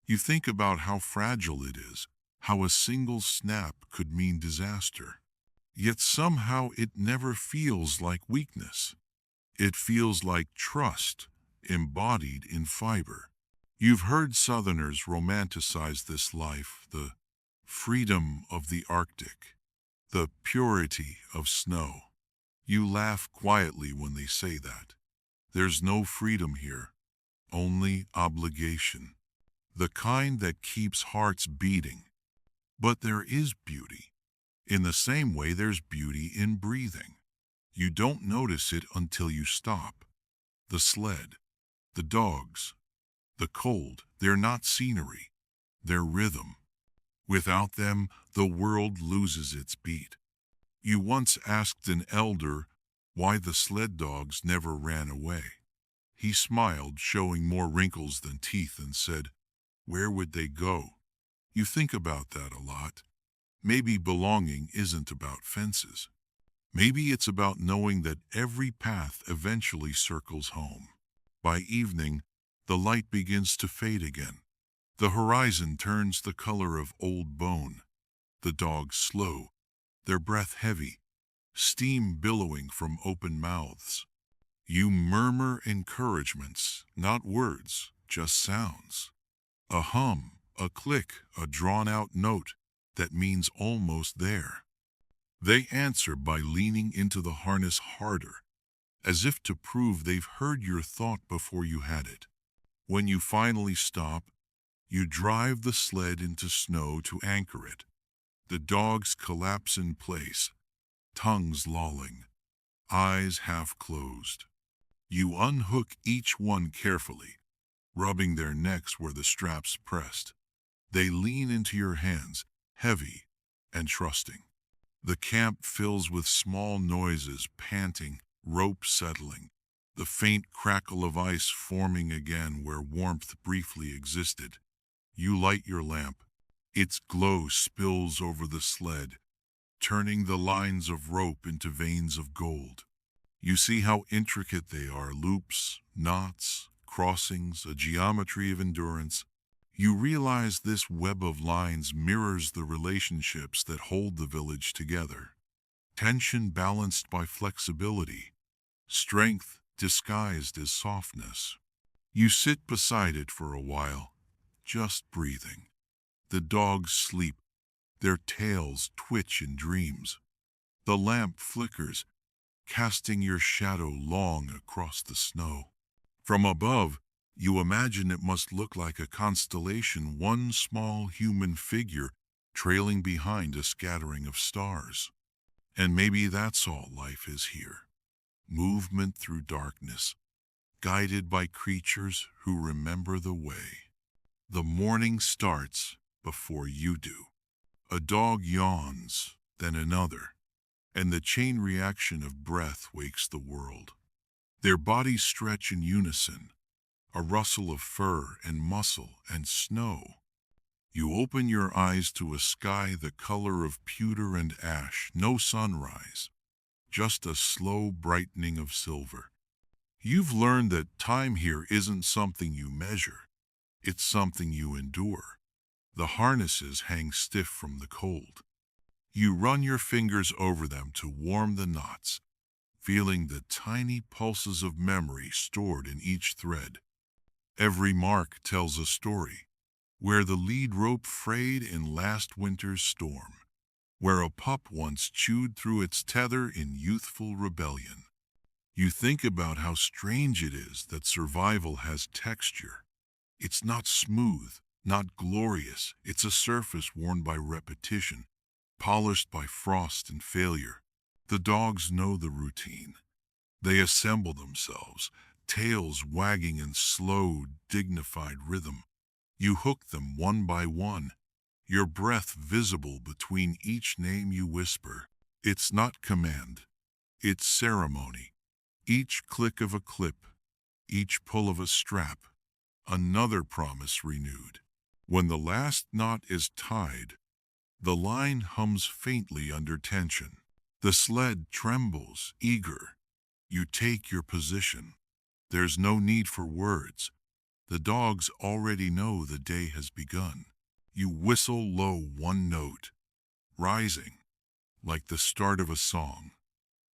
S1: You think about how fragile it is, how a single snap could mean disaster. Yet somehow it never feels like weakness. It feels like trust, embodied in fiber. You've heard Southerners romanticize this life, the freedom of the Arctic, the purity of snow. You laugh quietly when they say that. There's no freedom here, only obligation, the kind that keeps hearts beating. But there is beauty. In the same way there's beauty in breathing. You don't notice it until you stop. The sled, the dogs, the cold, they're not scenery, they're rhythm. Without them, the world loses its beat. You once asked an elder why the sled dogs never ran away. He smiled, showing more wrinkles than teeth, and said, "Where would they go?" You think about that a lot. Maybe belonging isn't about fences. Maybe it's about knowing that every path eventually circles home. By evening, the light begins to fade again. The horizon turns the color of old bone. The dogs slow, their breath heavy, steam billowing from open mouths. You murmur encouragements, not words, just sounds. A hum, a click, a drawn-out note that means almost there. They answer by leaning into the harness harder, as if to prove they've heard your thought before you had it. When you finally stop, you drive the sled into snow to anchor it. The dogs collapse in place, tongues lolling, eyes half closed. You unhook each one carefully, rubbing their necks where the straps pressed. They lean into your hands, heavy and trusting. The camp fills with small noises, panting, rope settling, the faint crackle of ice forming again where warmth briefly existed. You light your lamp. Its glow spills over the sled, turning the lines of rope into veins of gold. You see how intricate they are, loops, knots, crossings, a geometry of endurance. You realize this web of lines mirrors the relationships that hold the village together. Tension balanced by flexibility, strength disguised as softness. You sit beside it for a while, just breathing. The dogs sleep, their tails twitch in dreams. The lamp flickers, casting your shadow long across the snow. From above, you imagine it must look like a constellation, one small human figure trailing behind a scattering of stars. And maybe that's all life is here. Movement through darkness, guided by creatures who remember the way. The morning starts before you do. A dog yawns, then another, and the chain reaction of breath wakes the world. Their bodies stretch in unison, a rustle of fur and muscle and snow. You open your eyes to a sky the color of pewter and ash, no sunrise, just a slow brightening of silver. You've learned that time here isn't something you measure, it's something you endure. The harnesses hang stiff from the cold. You run your fingers over them to warm the knots, feeling the tiny pulses of memory stored in each thread. Every mark tells a story, where the lead rope frayed in last winter's storm, where a pup once chewed through its tether in youthful rebellion. You think about how strange it is that survival has texture. It's not smooth, not glorious. It's a surface worn by repetition, polished by frost and failure. The dogs know the routine. They assemble themselves, tails wagging in slow, dignified rhythm. You hook them one by one, your breath visible between each name you whisper. It's not command, it's ceremony. Each click of a clip, each pull of a strap, another promise renewed. When the last knot is tied, the line hums faintly under tension. The sled trembles, eager. You take your position. There's no need for words. The dogs already know the day has begun. You whistle low one note, rising, like the start of a song.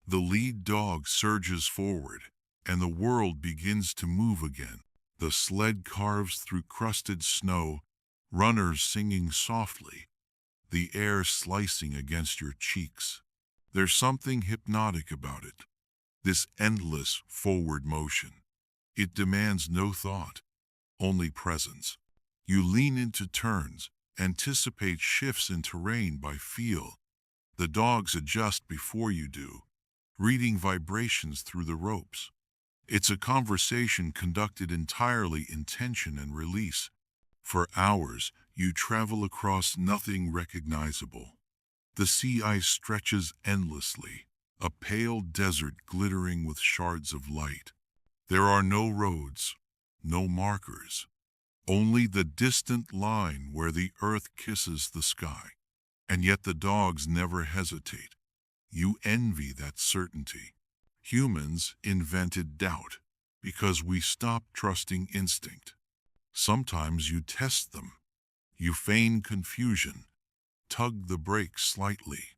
S1: The lead dog surges forward, and the world begins to move again. The sled carves through crusted snow, runners singing softly, the air slicing against your cheeks. There's something hypnotic about it, this endless forward motion. It demands no thought, only presence. You lean into turns, anticipate shifts in terrain by feel. The dogs adjust before you do, reading vibrations through the ropes. It's a conversation conducted entirely in tension and release. For hours, you travel across nothing recognizable. The sea ice stretches endlessly, a pale desert glittering with shards of light. There are no roads, no markers, only the distant line where the earth kisses the sky. And yet the dogs never hesitate. You envy that certainty. Humans invented doubt because we stopped trusting instinct. Sometimes you test them. You feign confusion, tug the brakes slightly.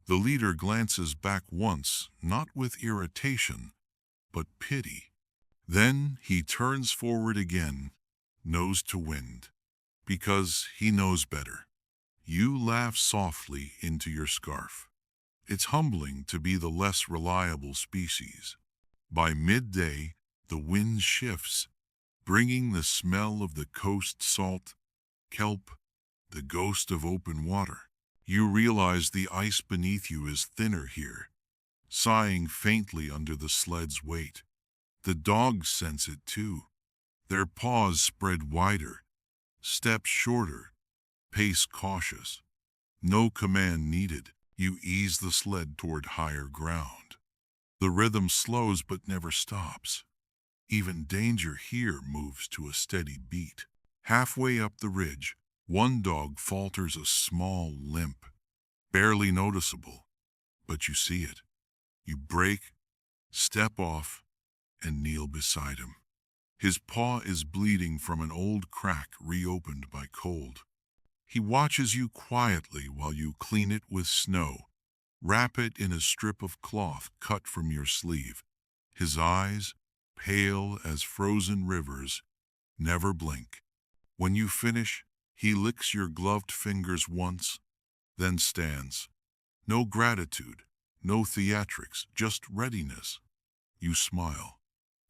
S1: The leader glances back once, not with irritation, but pity. Then he turns forward again, nose to wind, because he knows better. You laugh softly into your scarf. It's humbling to be the less reliable species. By midday, the wind shifts, bringing the smell of the coast salt, kelp, the ghost of open water. You realize the ice beneath you is thinner here, sighing faintly under the sled's weight. The dogs sense it too. Their paws spread wider, steps shorter, pace cautious. No command needed. You ease the sled toward higher ground. The rhythm slows but never stops. Even danger here moves to a steady beat. Halfway up the ridge, one dog falters a small limp, barely noticeable, but you see it. You break, step off, and kneel beside him. His paw is bleeding from an old crack reopened by cold. He watches you quietly while you clean it with snow, wrap it in a strip of cloth cut from your sleeve. His eyes, pale as frozen rivers, never blink. When you finish, he licks your gloved fingers once, then stands. No gratitude, no theatrics, just readiness. You smile.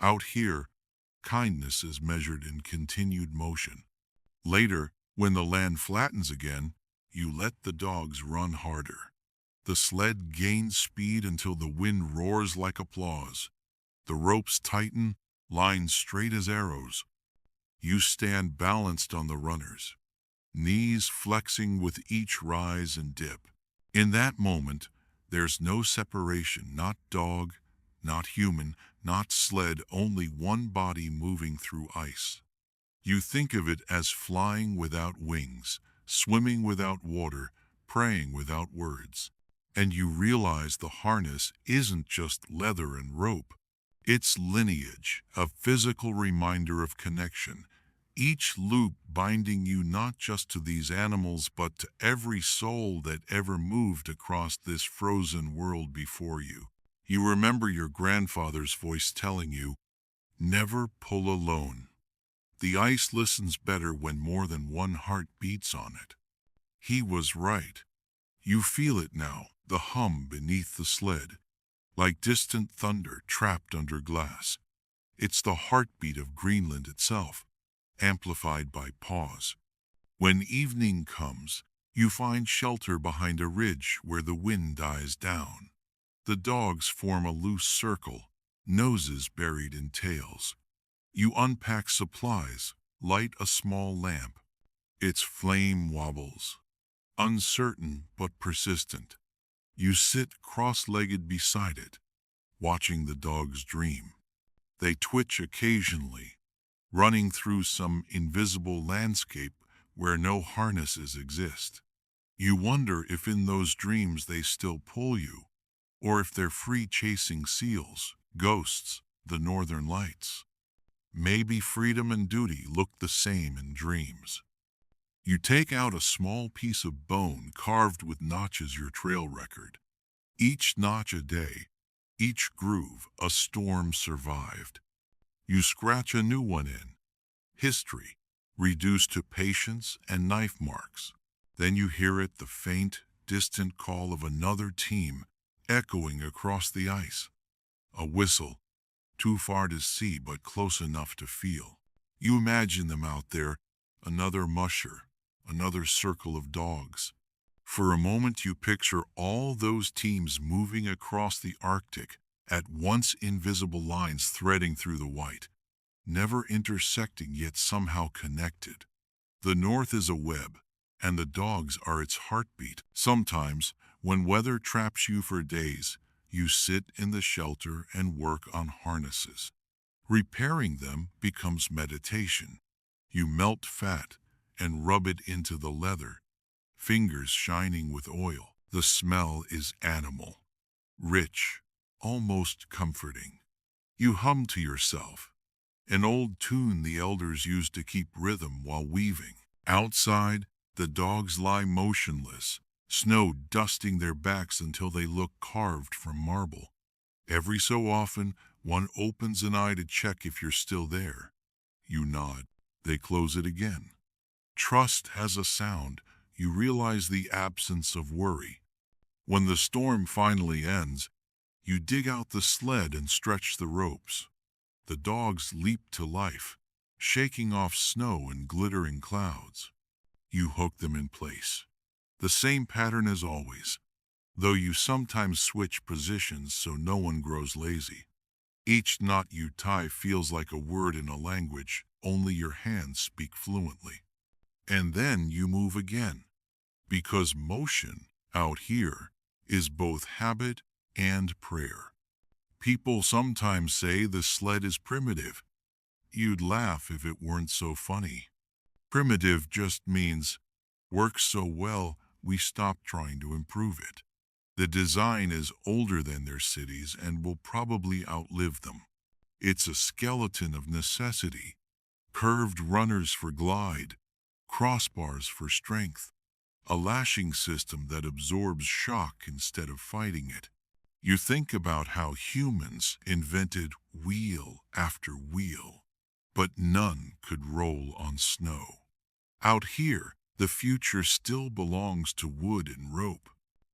S1: Out here, kindness is measured in continued motion. Later, when the land flattens again, you let the dogs run harder. The sled gains speed until the wind roars like applause. The ropes tighten, lines straight as arrows. You stand balanced on the runners, knees flexing with each rise and dip. In that moment, there's no separation, not dog, not human, not sled, only one body moving through ice. You think of it as flying without wings, swimming without water, praying without words. And you realize the harness isn't just leather and rope. It's lineage, a physical reminder of connection. Each loop binding you not just to these animals but to every soul that ever moved across this frozen world before you. You remember your grandfather's voice telling you, "Never pull alone. The ice listens better when more than one heart beats on it." He was right. You feel it now, the hum beneath the sled, like distant thunder trapped under glass. It's the heartbeat of Greenland itself, amplified by pause. When evening comes, you find shelter behind a ridge where the wind dies down. The dogs form a loose circle, noses buried in tails. You unpack supplies, light a small lamp. Its flame wobbles, uncertain but persistent. You sit cross-legged beside it, watching the dogs dream. They twitch occasionally, running through some invisible landscape where no harnesses exist. You wonder if in those dreams they still pull you, or if they're free chasing seals, ghosts, the northern lights. Maybe freedom and duty look the same in dreams. You take out a small piece of bone carved with notches, your trail record. Each notch a day, each groove a storm survived. You scratch a new one in. History, reduced to patience and knife marks. Then you hear it, the faint, distant call of another team echoing across the ice. A whistle, too far to see but close enough to feel. You imagine them out there, another musher, another circle of dogs. For a moment you picture all those teams moving across the Arctic, at once invisible lines threading through the white, never intersecting yet somehow connected. The North is a web, and the dogs are its heartbeat. Sometimes, when weather traps you for days, you sit in the shelter and work on harnesses. Repairing them becomes meditation. You melt fat and rub it into the leather, fingers shining with oil. The smell is animal, rich, almost comforting. You hum to yourself, an old tune the elders used to keep rhythm while weaving. Outside, the dogs lie motionless, snow dusting their backs until they look carved from marble. Every so often, one opens an eye to check if you're still there. You nod. They close it again. Trust has a sound. You realize the absence of worry. When the storm finally ends, you dig out the sled and stretch the ropes. The dogs leap to life, shaking off snow and glittering clouds. You hook them in place. The same pattern as always, though you sometimes switch positions so no one grows lazy. Each knot you tie feels like a word in a language only your hands speak fluently. And then you move again, because motion out here is both habit and prayer. People sometimes say the sled is primitive. You'd laugh if it weren't so funny. Primitive just means works so well we stopped trying to improve it. The design is older than their cities and will probably outlive them. It's a skeleton of necessity. Curved runners for glide, crossbars for strength, a lashing system that absorbs shock instead of fighting it. You think about how humans invented wheel after wheel, but none could roll on snow. Out here, the future still belongs to wood and rope.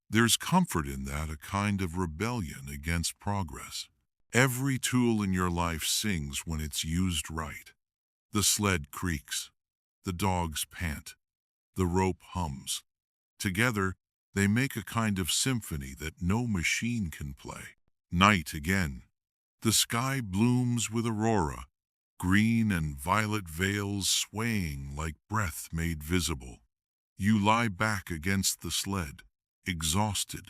S1: There's comfort in that, a kind of rebellion against progress. Every tool in your life sings when it's used right. The sled creaks, the dogs pant, the rope hums. Together, they make a kind of symphony that no machine can play. Night again. The sky blooms with aurora, green and violet veils swaying like breath made visible. You lie back against the sled, exhausted,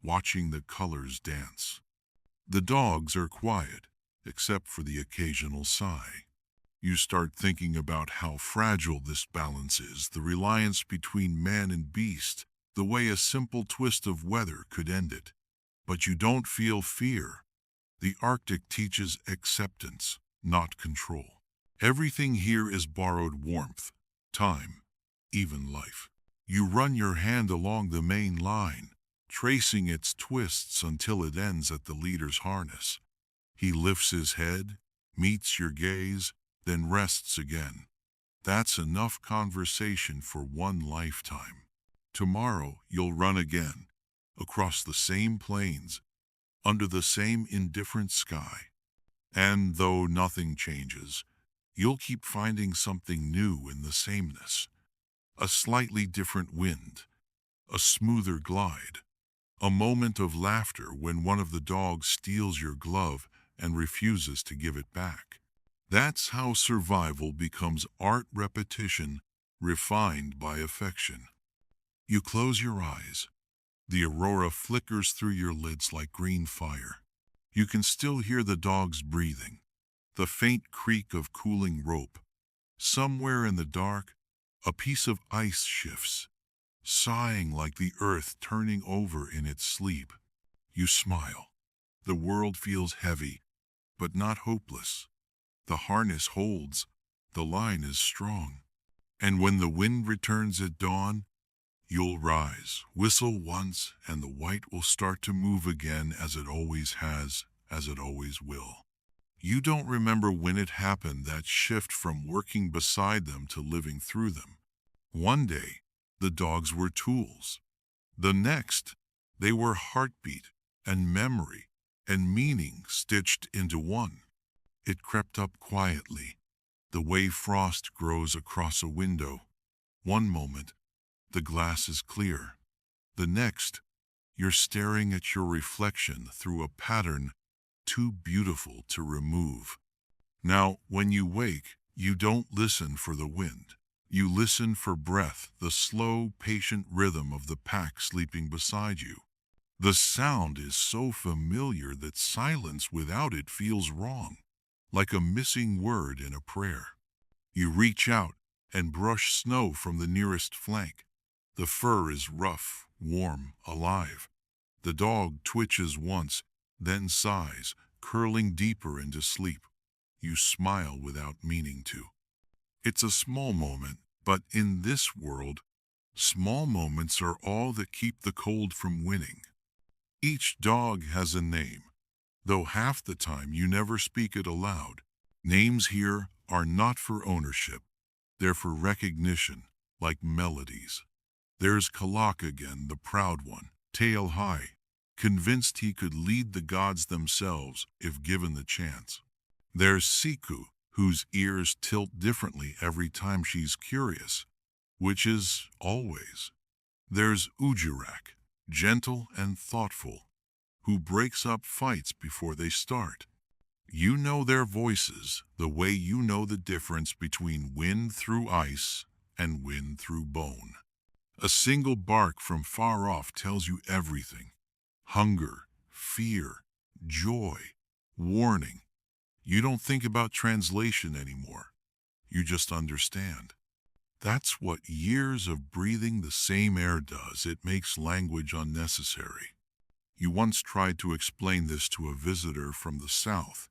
S1: watching the colors dance. The dogs are quiet, except for the occasional sigh. You start thinking about how fragile this balance is, the reliance between man and beast, the way a simple twist of weather could end it. But you don't feel fear. The Arctic teaches acceptance, not control. Everything here is borrowed warmth, time, even life. You run your hand along the main line, tracing its twists until it ends at the leader's harness. He lifts his head, meets your gaze, then rests again. That's enough conversation for one lifetime. Tomorrow you'll run again, across the same plains, under the same indifferent sky. And though nothing changes, you'll keep finding something new in the sameness. A slightly different wind, a smoother glide, a moment of laughter when one of the dogs steals your glove and refuses to give it back. That's how survival becomes art, repetition, refined by affection. You close your eyes. The aurora flickers through your lids like green fire. You can still hear the dogs breathing, the faint creak of cooling rope. Somewhere in the dark, a piece of ice shifts, sighing like the earth turning over in its sleep. You smile. The world feels heavy, but not hopeless. The harness holds, the line is strong. And when the wind returns at dawn, you'll rise, whistle once, and the white will start to move again, as it always has, as it always will. You don't remember when it happened, that shift from working beside them to living through them. One day, the dogs were tools. The next, they were heartbeat and memory and meaning stitched into one. It crept up quietly, the way frost grows across a window. One moment, the glass is clear. The next, you're staring at your reflection through a pattern too beautiful to remove. Now, when you wake, you don't listen for the wind. You listen for breath, the slow, patient rhythm of the pack sleeping beside you. The sound is so familiar that silence without it feels wrong, like a missing word in a prayer. You reach out and brush snow from the nearest flank. The fur is rough, warm, alive. The dog twitches once, then sighs, curling deeper into sleep. You smile without meaning to. It's a small moment, but in this world, small moments are all that keep the cold from winning. Each dog has a name, though half the time you never speak it aloud. Names here are not for ownership. They're for recognition, like melodies. There's Kalak again, the proud one, tail high, convinced he could lead the gods themselves if given the chance. There's Siku, whose ears tilt differently every time she's curious, which is always. There's Ujurak, gentle and thoughtful, who breaks up fights before they start. You know their voices the way you know the difference between wind through ice and wind through bone. A single bark from far off tells you everything. Hunger, fear, joy, warning. You don't think about translation anymore. You just understand. That's what years of breathing the same air does. It makes language unnecessary. You once tried to explain this to a visitor from the south.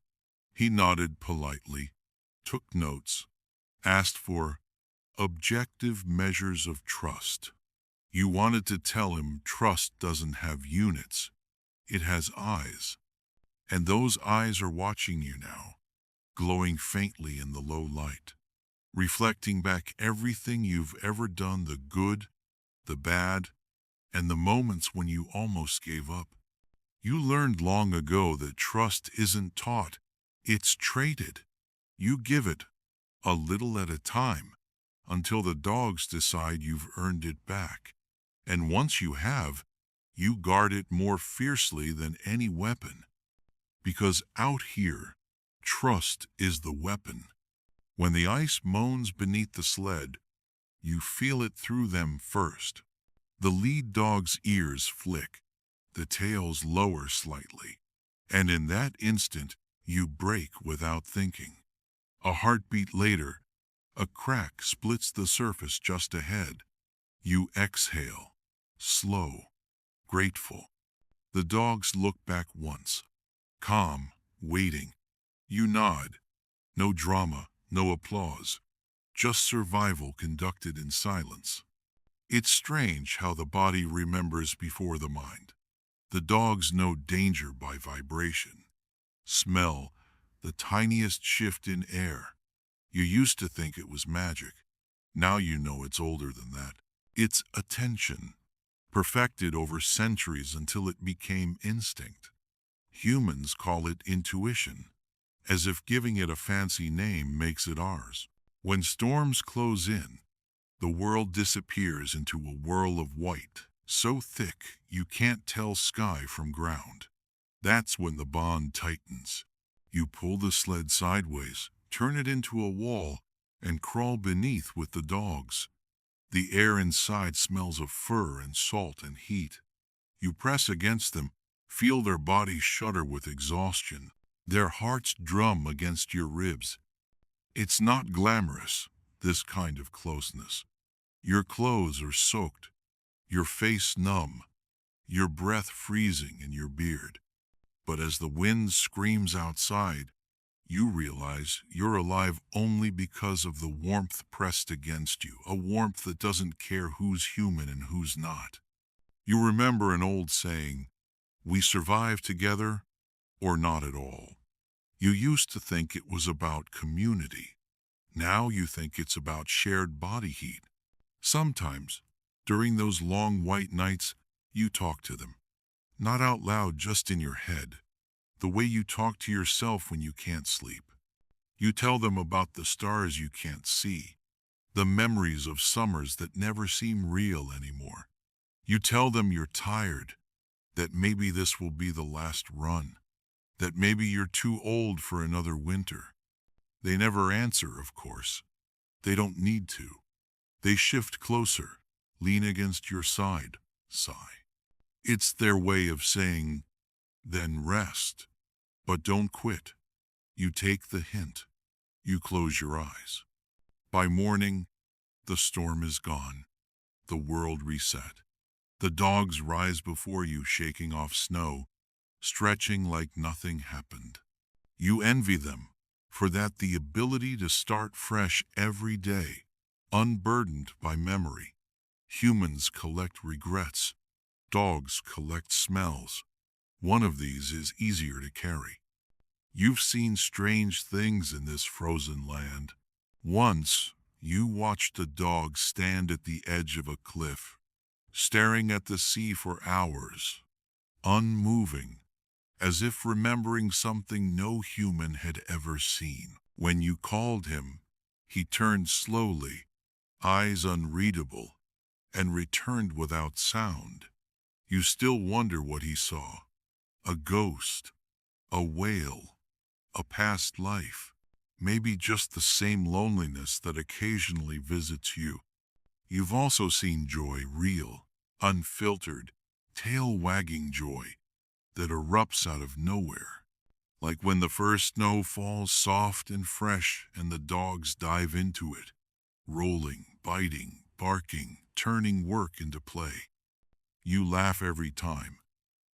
S1: He nodded politely, took notes, asked for objective measures of trust. You wanted to tell him trust doesn't have units. It has eyes. And those eyes are watching you now, glowing faintly in the low light, reflecting back everything you've ever done, the good, the bad, and the moments when you almost gave up. You learned long ago that trust isn't taught, it's traded. You give it, a little at a time, until the dogs decide you've earned it back. And once you have, you guard it more fiercely than any weapon. Because out here, trust is the weapon. When the ice moans beneath the sled, you feel it through them first. The lead dog's ears flick, the tails lower slightly, and in that instant, you break without thinking. A heartbeat later, a crack splits the surface just ahead. You exhale, slow, grateful. The dogs look back once, calm, waiting. You nod. No drama, no applause. Just survival conducted in silence. It's strange how the body remembers before the mind. The dogs know danger by vibration. Smell, the tiniest shift in air. You used to think it was magic. Now you know it's older than that. It's attention, perfected over centuries until it became instinct. Humans call it intuition, as if giving it a fancy name makes it ours. When storms close in, the world disappears into a whirl of white, so thick you can't tell sky from ground. That's when the bond tightens. You pull the sled sideways, turn it into a wall, and crawl beneath with the dogs. The air inside smells of fur and salt and heat. You press against them, feel their bodies shudder with exhaustion, their hearts drum against your ribs. It's not glamorous, this kind of closeness. Your clothes are soaked, your face numb, your breath freezing in your beard. But as the wind screams outside, you realize you're alive only because of the warmth pressed against you, a warmth that doesn't care who's human and who's not. You remember an old saying, "We survive together or not at all." You used to think it was about community. Now you think it's about shared body heat. Sometimes, during those long white nights, you talk to them. Not out loud, just in your head. The way you talk to yourself when you can't sleep. You tell them about the stars you can't see, the memories of summers that never seem real anymore. You tell them you're tired, that maybe this will be the last run, that maybe you're too old for another winter. They never answer, of course. They don't need to. They shift closer, lean against your side, sigh. It's their way of saying, then rest. But don't quit. You take the hint. You close your eyes. By morning, the storm is gone. The world reset. The dogs rise before you, shaking off snow, stretching like nothing happened. You envy them, for that the ability to start fresh every day, unburdened by memory. Humans collect regrets. Dogs collect smells. One of these is easier to carry. You've seen strange things in this frozen land. Once, you watched a dog stand at the edge of a cliff, staring at the sea for hours, unmoving, as if remembering something no human had ever seen. When you called him, he turned slowly, eyes unreadable, and returned without sound. You still wonder what he saw. A ghost, a whale, a past life, maybe just the same loneliness that occasionally visits you. You've also seen joy, real, unfiltered, tail-wagging joy that erupts out of nowhere. Like when the first snow falls soft and fresh and the dogs dive into it, rolling, biting, barking, turning work into play. You laugh every time,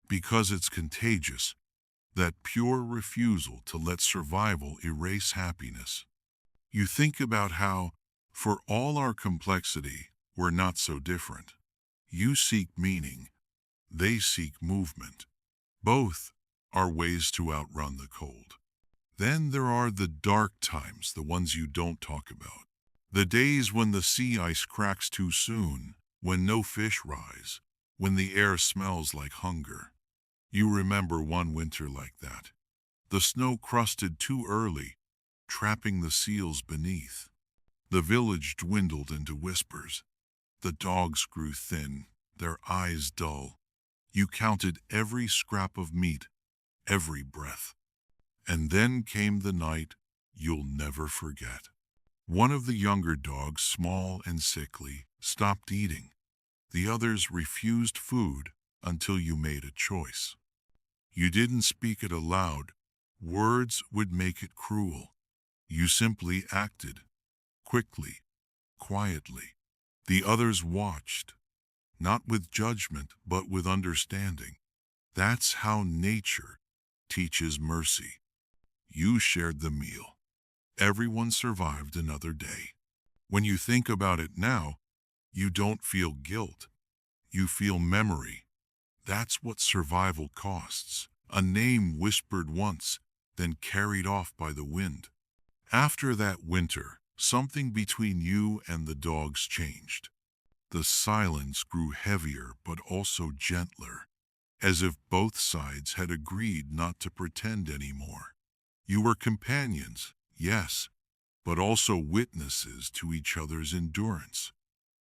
S1: because it's contagious, that pure refusal to let survival erase happiness. You think about how, for all our complexity, we're not so different. You seek meaning, they seek movement. Both are ways to outrun the cold. Then there are the dark times, the ones you don't talk about. The days when the sea ice cracks too soon, when no fish rise, when the air smells like hunger. You remember one winter like that. The snow crusted too early, trapping the seals beneath. The village dwindled into whispers. The dogs grew thin, their eyes dull. You counted every scrap of meat, every breath. And then came the night you'll never forget. One of the younger dogs, small and sickly, stopped eating. The others refused food until you made a choice. You didn't speak it aloud. Words would make it cruel. You simply acted, quickly, quietly. The others watched, not with judgment, but with understanding. That's how nature teaches mercy. You shared the meal. Everyone survived another day. When you think about it now, you don't feel guilt. You feel memory. That's what survival costs. A name whispered once, then carried off by the wind. After that winter, something between you and the dogs changed. The silence grew heavier but also gentler, as if both sides had agreed not to pretend anymore. You were companions, yes, but also witnesses to each other's endurance,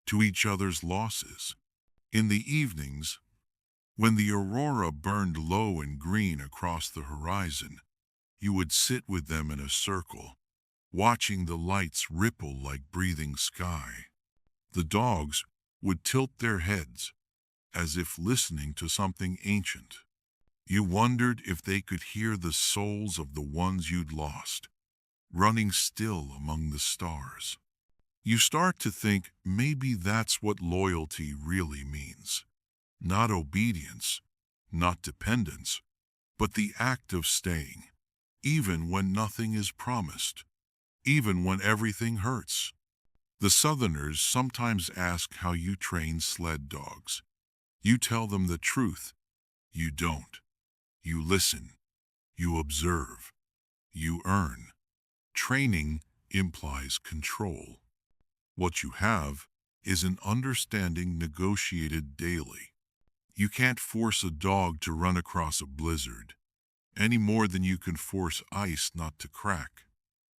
S1: to each other's losses. In the evenings, when the aurora burned low and green across the horizon, you would sit with them in a circle, watching the lights ripple like breathing sky. The dogs would tilt their heads, as if listening to something ancient. You wondered if they could hear the souls of the ones you'd lost, running still among the stars. You start to think maybe that's what loyalty really means. Not obedience, not dependence, but the act of staying, even when nothing is promised, even when everything hurts. The Southerners sometimes ask how you train sled dogs. You tell them the truth. You don't. You listen. You observe. You earn. Training implies control. What you have is an understanding negotiated daily. You can't force a dog to run across a blizzard, any more than you can force ice not to crack.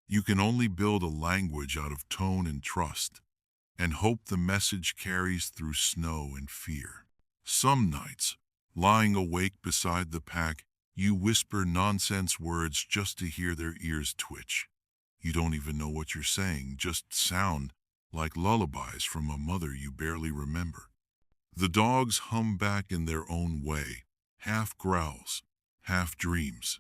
S1: You can only build a language out of tone and trust, and hope the message carries through snow and fear. Some nights, lying awake beside the pack, you whisper nonsense words just to hear their ears twitch. You don't even know what you're saying, just sound like lullabies from a mother you barely remember. The dogs hum back in their own way, half growls, half dreams.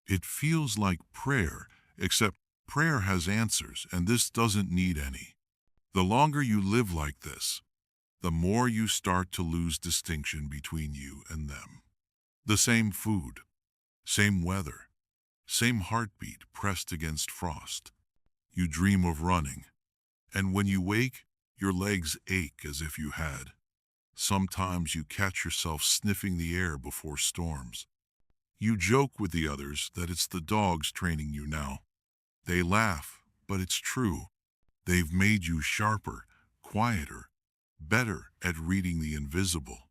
S1: It feels like prayer, except prayer has answers, and this doesn't need any. The longer you live like this, the more you start to lose distinction between you and them. The same food, same weather, same heartbeat pressed against frost. You dream of running, and when you wake, your legs ache as if you had. Sometimes you catch yourself sniffing the air before storms. You joke with the others that it's the dogs training you now. They laugh, but it's true. They've made you sharper, quieter, better at reading the invisible.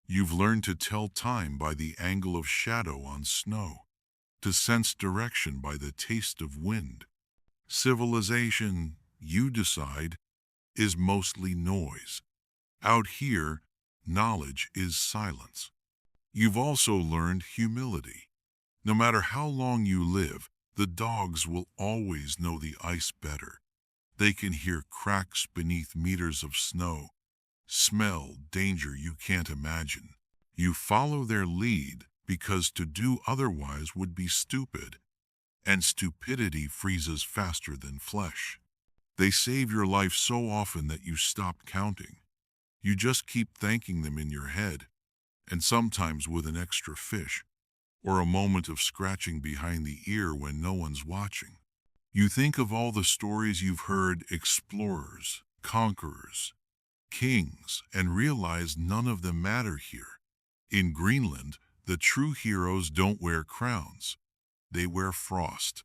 S1: You've learned to tell time by the angle of shadow on snow, to sense direction by the taste of wind. Civilization, you decide, is mostly noise. Out here, knowledge is silence. You've also learned humility. No matter how long you live, The dogs will always know the ice better. They can hear cracks beneath meters of snow, smell danger you can't imagine. You follow their lead because to do otherwise would be stupid, and stupidity freezes faster than flesh. They save your life so often that you stop counting. You just keep thanking them in your head, and sometimes with an extra fish, or a moment of scratching behind the ear when no one's watching. You think of all the stories you've heard, explorers, conquerors, kings, and realize none of them matter here. In Greenland, the true heroes don't wear crowns. They wear frost.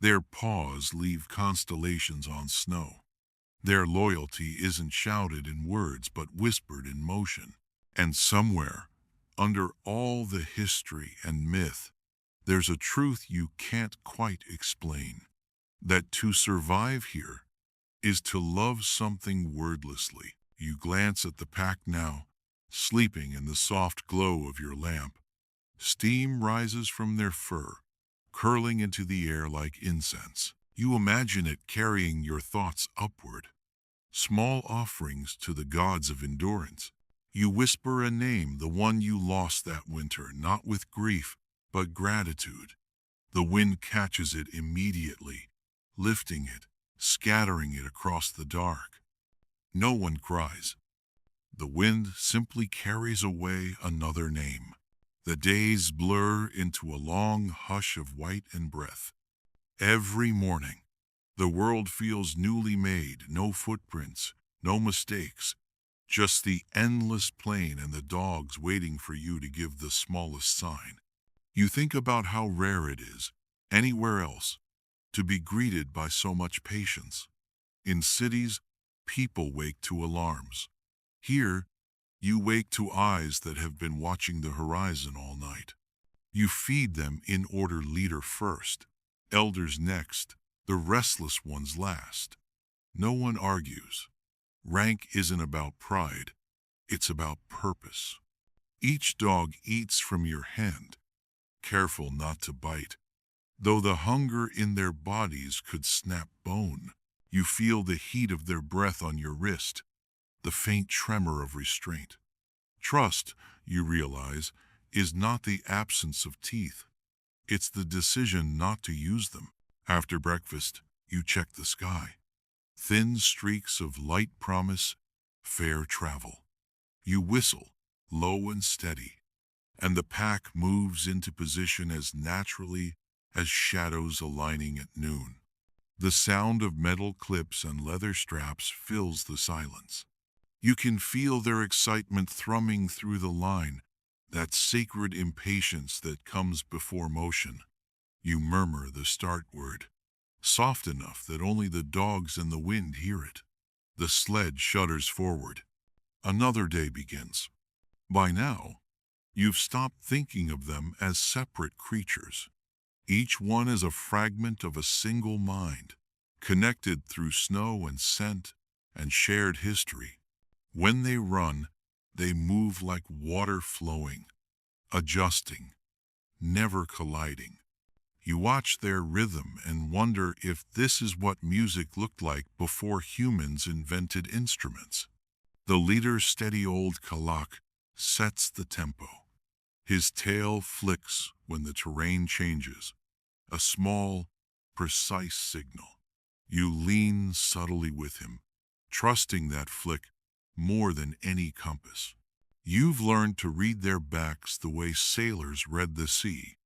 S1: Their paws leave constellations on snow. Their loyalty isn't shouted in words but whispered in motion. And somewhere, under all the history and myth, there's a truth you can't quite explain. That to survive here is to love something wordlessly. You glance at the pack now, sleeping in the soft glow of your lamp. Steam rises from their fur, curling into the air like incense. You imagine it carrying your thoughts upward, small offerings to the gods of endurance. You whisper a name, the one you lost that winter, not with grief, but gratitude. The wind catches it immediately, lifting it, scattering it across the dark. No one cries. The wind simply carries away another name. The days blur into a long hush of white and breath. Every morning, the world feels newly made, no footprints, no mistakes, just the endless plain and the dogs waiting for you to give the smallest sign. You think about how rare it is, anywhere else, to be greeted by so much patience. In cities, people wake to alarms. Here, you wake to eyes that have been watching the horizon all night. You feed them in order, leader first, elders next, the restless ones last. No one argues. Rank isn't about pride, it's about purpose. Each dog eats from your hand, careful not to bite. Though the hunger in their bodies could snap bone, you feel the heat of their breath on your wrist, the faint tremor of restraint. Trust, you realize, is not the absence of teeth. It's the decision not to use them. After breakfast, you check the sky. Thin streaks of light promise fair travel. You whistle, low and steady, and the pack moves into position as naturally as shadows aligning at noon. The sound of metal clips and leather straps fills the silence. You can feel their excitement thrumming through the line, that sacred impatience that comes before motion. You murmur the start word, soft enough that only the dogs and the wind hear it. The sled shudders forward. Another day begins. By now, you've stopped thinking of them as separate creatures. Each one is a fragment of a single mind, connected through snow and scent and shared history. When they run, they move like water flowing, adjusting, never colliding. You watch their rhythm and wonder if this is what music looked like before humans invented instruments. The leader's steady old kalak sets the tempo. His tail flicks when the terrain changes, a small, precise signal. You lean subtly with him, trusting that flick more than any compass. You've learned to read their backs the way sailors read the sea.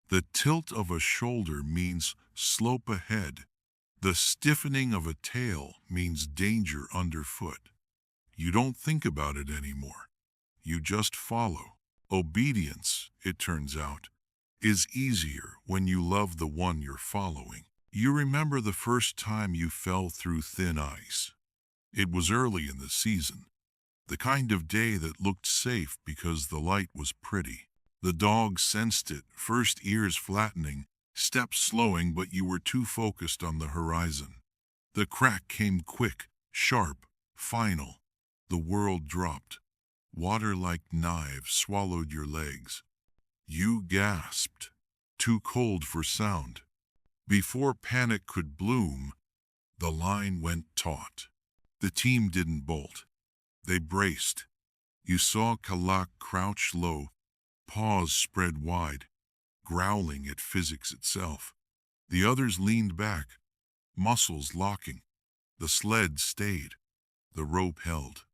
S1: The tilt of a shoulder means slope ahead. The stiffening of a tail means danger underfoot. You don't think about it anymore. You just follow. Obedience, it turns out, is easier when you love the one you're following. You remember the first time you fell through thin ice. It was early in the season, the kind of day that looked safe because the light was pretty. The dog sensed it, first ears flattening, steps slowing, but you were too focused on the horizon. The crack came quick, sharp, final. The world dropped. Water like knives swallowed your legs. You gasped, too cold for sound. Before panic could bloom, the line went taut. The team didn't bolt. They braced. You saw Kalak crouch low, paws spread wide, growling at physics itself. The others leaned back, muscles locking. The sled stayed. The rope held.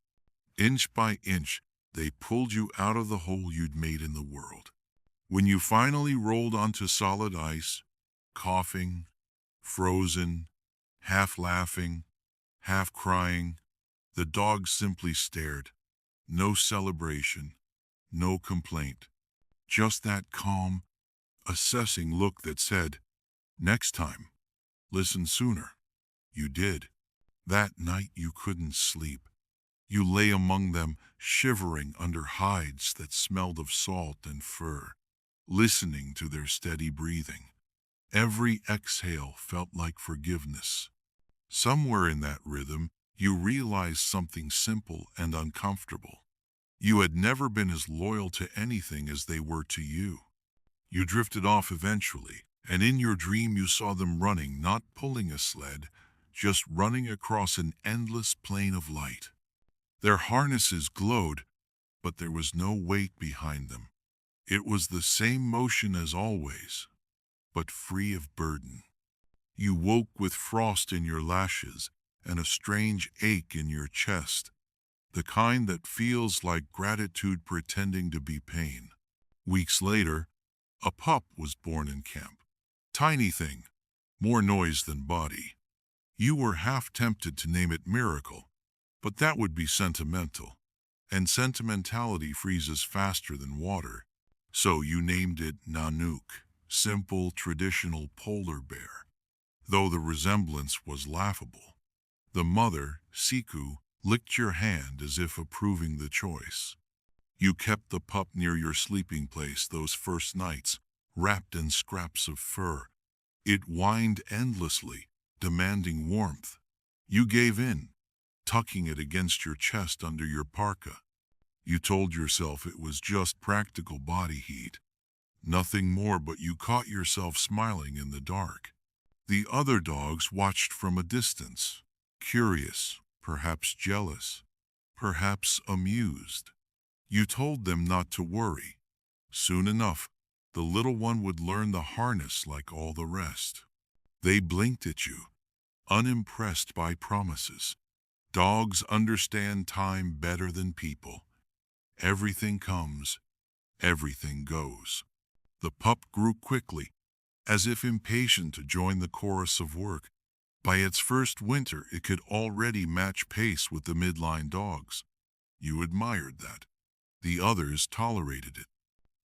S1: Inch by inch, they pulled you out of the hole you'd made in the world. When you finally rolled onto solid ice, coughing, frozen, half laughing, half crying, the dogs simply stared. No celebration, no complaint. Just that calm, assessing look that said, "Next time, listen sooner." You did. That night you couldn't sleep. You lay among them, shivering under hides that smelled of salt and fur, listening to their steady breathing. Every exhale felt like forgiveness. Somewhere in that rhythm, you realized something simple and uncomfortable. You had never been as loyal to anything as they were to you. You drifted off eventually, and in your dream you saw them running, not pulling a sled, just running across an endless plain of light. Their harnesses glowed, but there was no weight behind them. It was the same motion as always, but free of burden. You woke with frost in your lashes and a strange ache in your chest, the kind that feels like gratitude pretending to be pain. Weeks later, a pup was born in camp. Tiny thing, more noise than body. You were half tempted to name it Miracle, but that would be sentimental, and sentimentality freezes faster than water. So you named it Nanook, simple, traditional polar bear, though the resemblance was laughable. The mother, Siku, licked your hand as if approving the choice. You kept the pup near your sleeping place those first nights, wrapped in scraps of fur. It whined endlessly, demanding warmth. You gave in, tucking it against your chest under your parka. You told yourself it was just practical body heat, nothing more, but you caught yourself smiling in the dark. The other dogs watched from a distance, curious, perhaps jealous, perhaps amused. You told them not to worry. Soon enough, the little one would learn the harness like all the rest. They blinked at you, unimpressed by promises. Dogs understand time better than people. Everything comes, everything goes. The pup grew quickly, as if impatient to join the chorus of work. By its first winter, it could already match pace with the midline dogs. You admired that. The others tolerated it.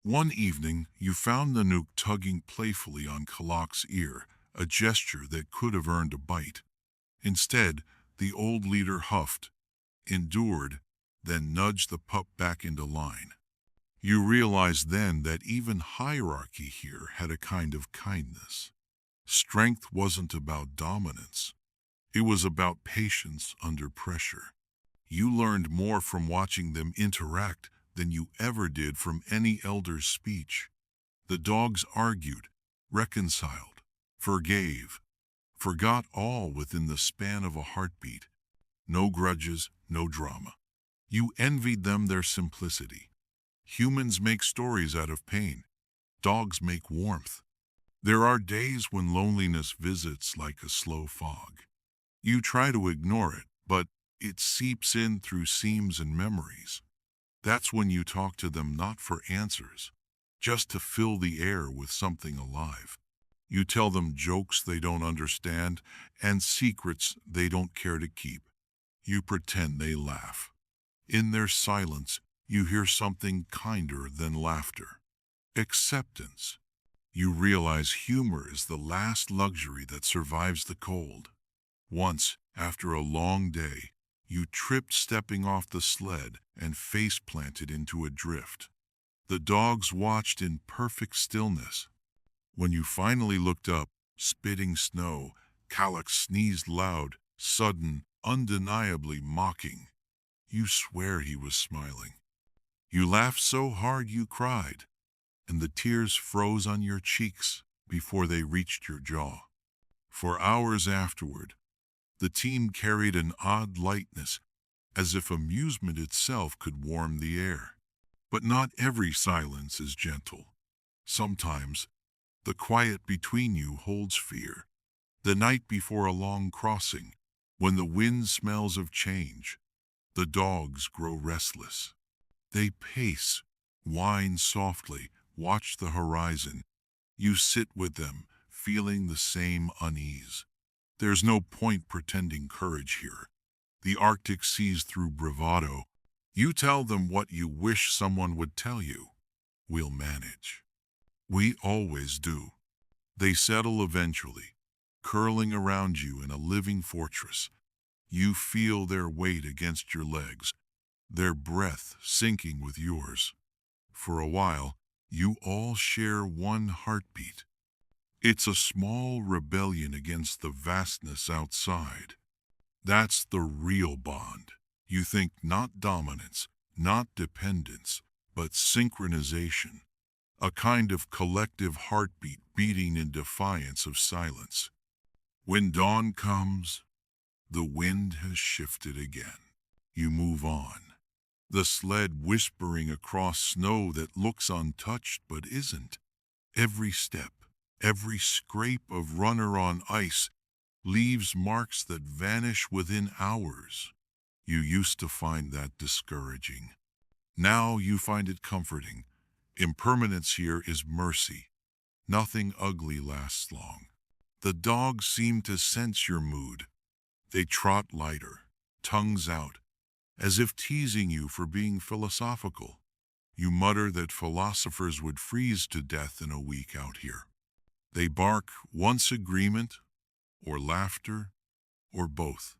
S1: One evening, you found Nanook tugging playfully on Kalak's ear, a gesture that could have earned a bite. Instead, the old leader huffed, endured, then nudged the pup back into line. You realized then that even hierarchy here had a kind of kindness. Strength wasn't about dominance. It was about patience under pressure. You learned more from watching them interact than you ever did from any elder's speech. The dogs argued, reconciled, forgave, forgot all within the span of a heartbeat. No grudges, no drama. You envied them their simplicity. Humans make stories out of pain. Dogs make warmth. There are days when loneliness visits like a slow fog. You try to ignore it, but it seeps in through seams and memories. That's when you talk to them not for answers, just to fill the air with something alive. You tell them jokes they don't understand and secrets they don't care to keep. You pretend they laugh. In their silence, you hear something kinder than laughter. Acceptance. You realize humor is the last luxury that survives the cold. Once, after a long day, you tripped stepping off the sled and face-planted into a drift. The dogs watched in perfect stillness. When you finally looked up, spitting snow, Kalak sneezed loud, sudden, undeniably mocking. You swear he was smiling. You laughed so hard you cried, and the tears froze on your cheeks before they reached your jaw. For hours afterward, the team carried an odd lightness, as if amusement itself could warm the air. But not every silence is gentle. Sometimes, the quiet between you holds fear. The night before a long crossing, when the wind smells of change, the dogs grow restless. They pace, whine softly, watch the horizon. You sit with them, feeling the same unease. There's no point pretending courage here. The Arctic sees through bravado. You tell them what you wish someone would tell you. We'll manage. We always do. They settle eventually, curling around you in a living fortress. You feel their weight against your legs, their breath sinking with yours. For a while, you all share one heartbeat. It's a small rebellion against the vastness outside. That's the real bond. You think not dominance, not dependence, but synchronization. A kind of collective heartbeat beating in defiance of silence. When dawn comes, the wind has shifted again. You move on. The sled whispering across snow that looks untouched but isn't. Every step, every scrape of runner on ice leaves marks that vanish within hours. You used to find that discouraging. Now you find it comforting. Impermanence here is mercy. Nothing ugly lasts long. The dogs seem to sense your mood. They trot lighter, tongues out, as if teasing you for being philosophical. You mutter that philosophers would freeze to death in a week out here. They bark once agreement, or laughter, or both.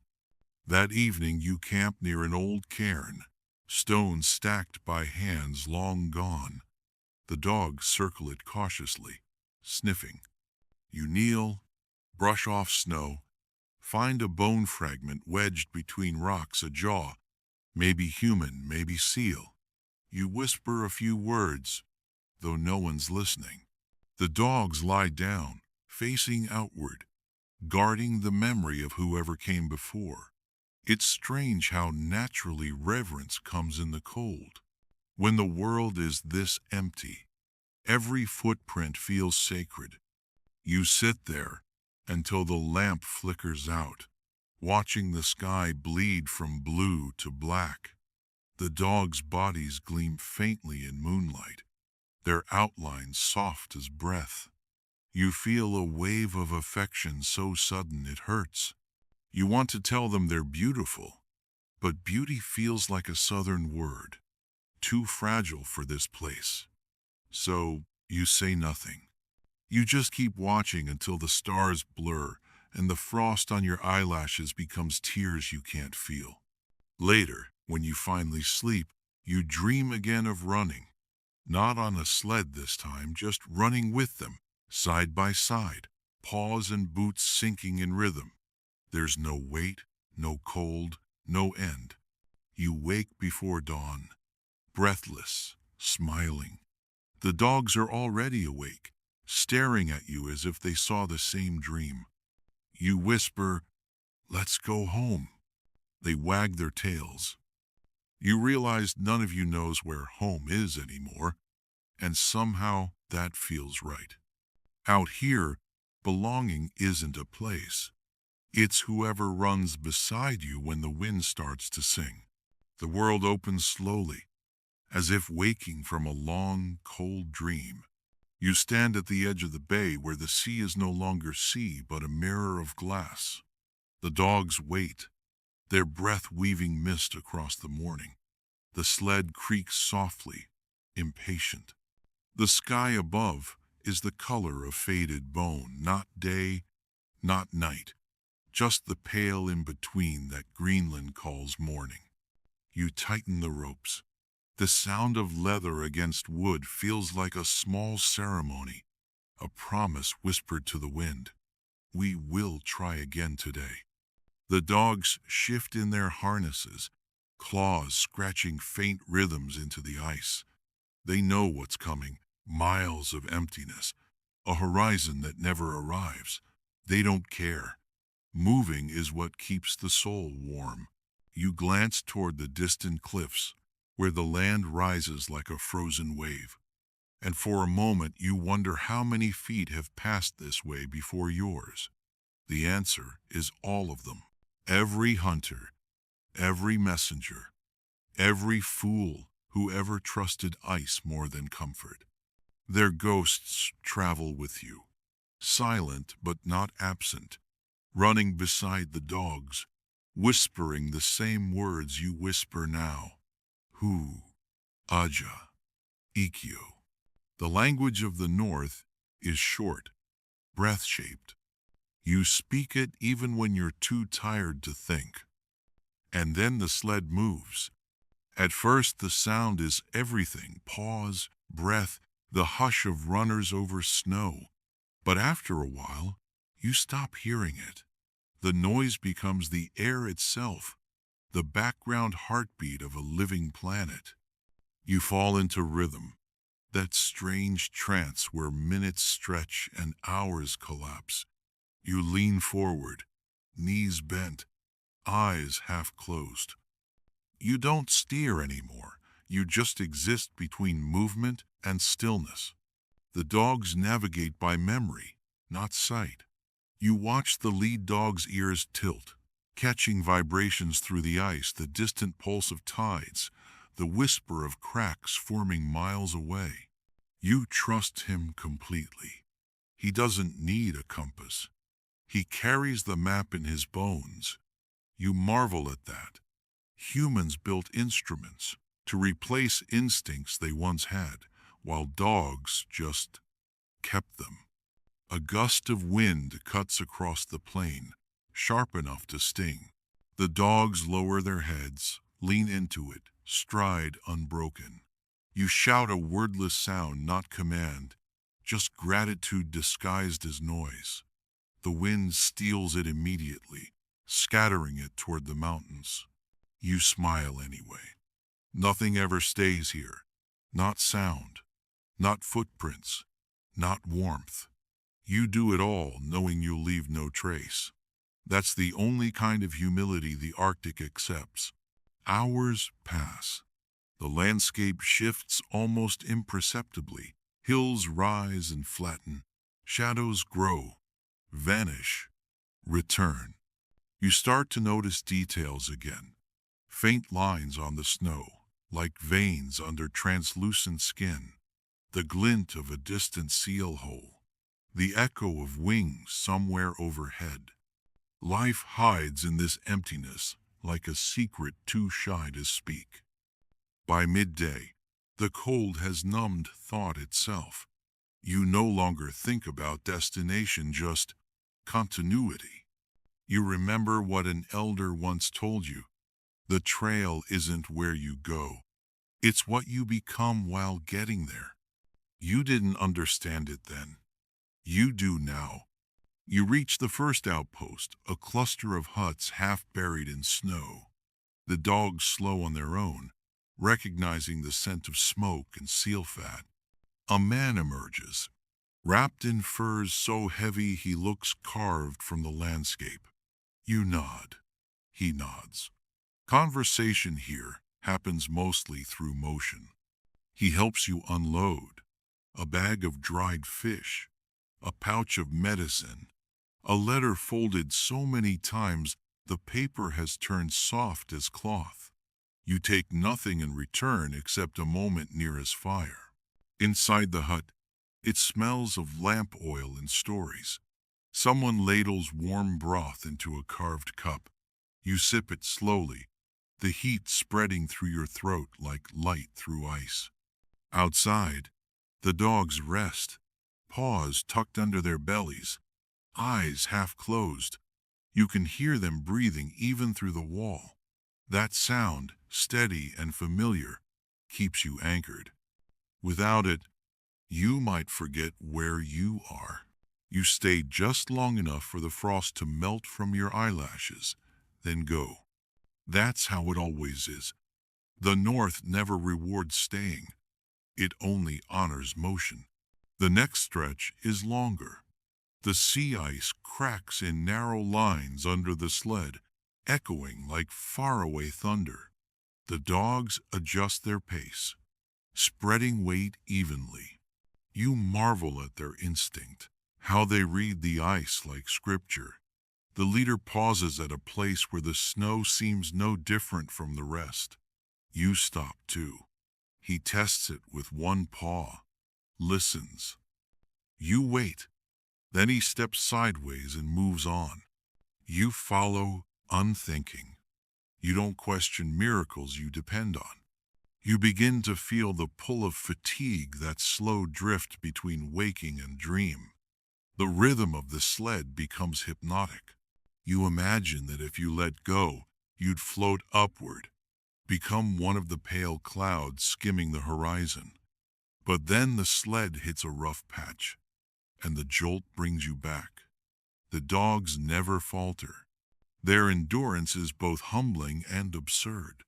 S1: That evening you camp near an old cairn, stones stacked by hands long gone. The dogs circle it cautiously, sniffing. You kneel, brush off snow, find a bone fragment wedged between rocks, a jaw, maybe human, maybe seal. You whisper a few words, though no one's listening. The dogs lie down, facing outward, guarding the memory of whoever came before. It's strange how naturally reverence comes in the cold. When the world is this empty, every footprint feels sacred. You sit there until the lamp flickers out, watching the sky bleed from blue to black. The dogs' bodies gleam faintly in moonlight, their outlines soft as breath. You feel a wave of affection so sudden it hurts. You want to tell them they're beautiful, but beauty feels like a southern word, too fragile for this place. So you say nothing. You just keep watching until the stars blur and the frost on your eyelashes becomes tears you can't feel. Later, when you finally sleep, you dream again of running. Not on a sled this time, just running with them, side by side, paws and boots sinking in rhythm. There's no weight, no cold, no end. You wake before dawn, breathless, smiling. The dogs are already awake, staring at you as if they saw the same dream. You whisper, "Let's go home." They wag their tails. You realize none of you knows where home is anymore, and somehow that feels right. Out here, belonging isn't a place. It's whoever runs beside you when the wind starts to sing. The world opens slowly, as if waking from a long, cold dream. You stand at the edge of the bay where the sea is no longer sea but a mirror of glass. The dogs wait, their breath weaving mist across the morning. The sled creaks softly, impatient. The sky above is the color of faded bone, not day, not night. Just the pale in-between that Greenland calls morning. You tighten the ropes. The sound of leather against wood feels like a small ceremony, a promise whispered to the wind. We will try again today. The dogs shift in their harnesses, claws scratching faint rhythms into the ice. They know what's coming, miles of emptiness, a horizon that never arrives. They don't care. Moving is what keeps the soul warm. You glance toward the distant cliffs, where the land rises like a frozen wave. And for a moment you wonder how many feet have passed this way before yours. The answer is all of them. Every hunter, every messenger, every fool who ever trusted ice more than comfort. Their ghosts travel with you, silent but not absent, running beside the dogs, whispering the same words you whisper now. Hu, Aja, Ikyo. The language of the North is short, breath-shaped. You speak it even when you're too tired to think. And then the sled moves. At first the sound is everything: pause, breath, the hush of runners over snow. But after a while, you stop hearing it. The noise becomes the air itself, the background heartbeat of a living planet. You fall into rhythm, that strange trance where minutes stretch and hours collapse. You lean forward, knees bent, eyes half closed. You don't steer anymore. You just exist between movement and stillness. The dogs navigate by memory, not sight. You watch the lead dog's ears tilt, catching vibrations through the ice, the distant pulse of tides, the whisper of cracks forming miles away. You trust him completely. He doesn't need a compass. He carries the map in his bones. You marvel at that. Humans built instruments to replace instincts they once had, while dogs just kept them. A gust of wind cuts across the plain, sharp enough to sting. The dogs lower their heads, lean into it, stride unbroken. You shout a wordless sound, not command, just gratitude disguised as noise. The wind steals it immediately, scattering it toward the mountains. You smile anyway. Nothing ever stays here. Not sound, not footprints, not warmth. You do it all, knowing you'll leave no trace. That's the only kind of humility the Arctic accepts. Hours pass. The landscape shifts almost imperceptibly. Hills rise and flatten. Shadows grow, vanish, return. You start to notice details again. Faint lines on the snow, like veins under translucent skin. The glint of a distant seal hole. The echo of wings somewhere overhead. Life hides in this emptiness like a secret too shy to speak. By midday, the cold has numbed thought itself. You no longer think about destination, just continuity. You remember what an elder once told you. The trail isn't where you go. It's what you become while getting there. You didn't understand it then. You do now. You reach the first outpost, a cluster of huts half buried in snow. The dogs slow on their own, recognizing the scent of smoke and seal fat. A man emerges, wrapped in furs so heavy he looks carved from the landscape. You nod. He nods. Conversation here happens mostly through motion. He helps you unload. A bag of dried fish, a pouch of medicine, a letter folded so many times the paper has turned soft as cloth. You take nothing in return except a moment near his fire. Inside the hut, it smells of lamp oil and stories. Someone ladles warm broth into a carved cup. You sip it slowly, the heat spreading through your throat like light through ice. Outside, the dogs rest, paws tucked under their bellies, eyes half closed. You can hear them breathing even through the wall. That sound, steady and familiar, keeps you anchored. Without it, you might forget where you are. You stay just long enough for the frost to melt from your eyelashes, then go. That's how it always is. The North never rewards staying. It only honors motion. The next stretch is longer. The sea ice cracks in narrow lines under the sled, echoing like faraway thunder. The dogs adjust their pace, spreading weight evenly. You marvel at their instinct, how they read the ice like scripture. The leader pauses at a place where the snow seems no different from the rest. You stop too. He tests it with one paw, listens. You wait. Then he steps sideways and moves on. You follow, unthinking. You don't question miracles you depend on. You begin to feel the pull of fatigue, that slow drift between waking and dream. The rhythm of the sled becomes hypnotic. You imagine that if you let go, you'd float upward, become one of the pale clouds skimming the horizon. But then the sled hits a rough patch, and the jolt brings you back. The dogs never falter. Their endurance is both humbling and absurd.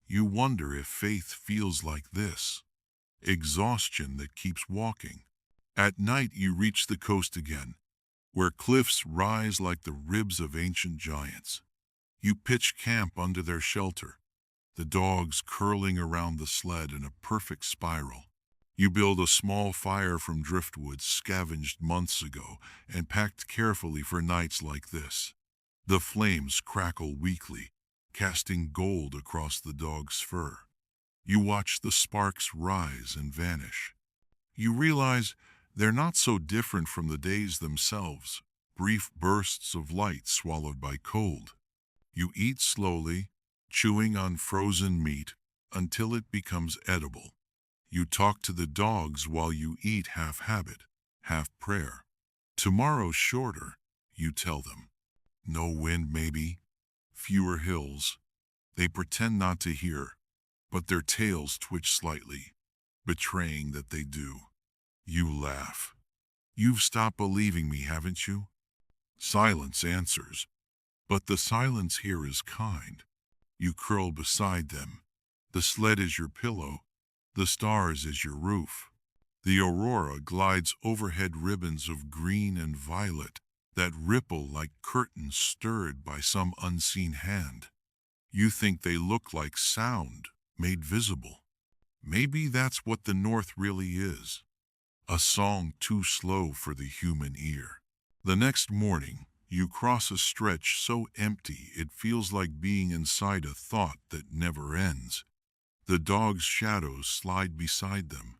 S1: You wonder if faith feels like this, exhaustion that keeps walking. At night you reach the coast again, where cliffs rise like the ribs of ancient giants. You pitch camp under their shelter, the dogs curling around the sled in a perfect spiral. You build a small fire from driftwood scavenged months ago and packed carefully for nights like this. The flames crackle weakly, casting gold across the dog's fur. You watch the sparks rise and vanish. You realize they're not so different from the days themselves, brief bursts of light swallowed by cold. You eat slowly, chewing on frozen meat until it becomes edible. You talk to the dogs while you eat, half habit, half prayer. Tomorrow's shorter, you tell them. No wind maybe, fewer hills. They pretend not to hear, but their tails twitch slightly, betraying that they do. You laugh. You've stopped believing me, haven't you? Silence answers, but the silence here is kind. You curl beside them. The sled is your pillow, the stars is your roof. The aurora glides overhead, ribbons of green and violet that ripple like curtains stirred by some unseen hand. You think they look like sound made visible. Maybe that's what the North really is, a song too slow for the human ear. The next morning, you cross a stretch so empty it feels like being inside a thought that never ends. The dogs' shadows slide beside them,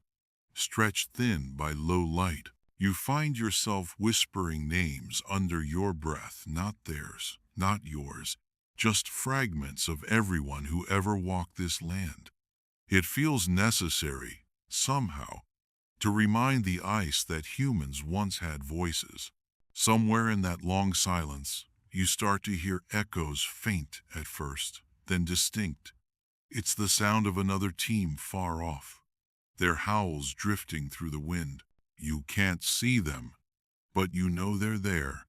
S1: stretched thin by low light. You find yourself whispering names under your breath, not theirs, not yours, just fragments of everyone who ever walked this land. It feels necessary, somehow, to remind the ice that humans once had voices. Somewhere in that long silence, you start to hear echoes, faint at first, then distinct. It's the sound of another team far off, their howls drifting through the wind. You can't see them, but you know they're there.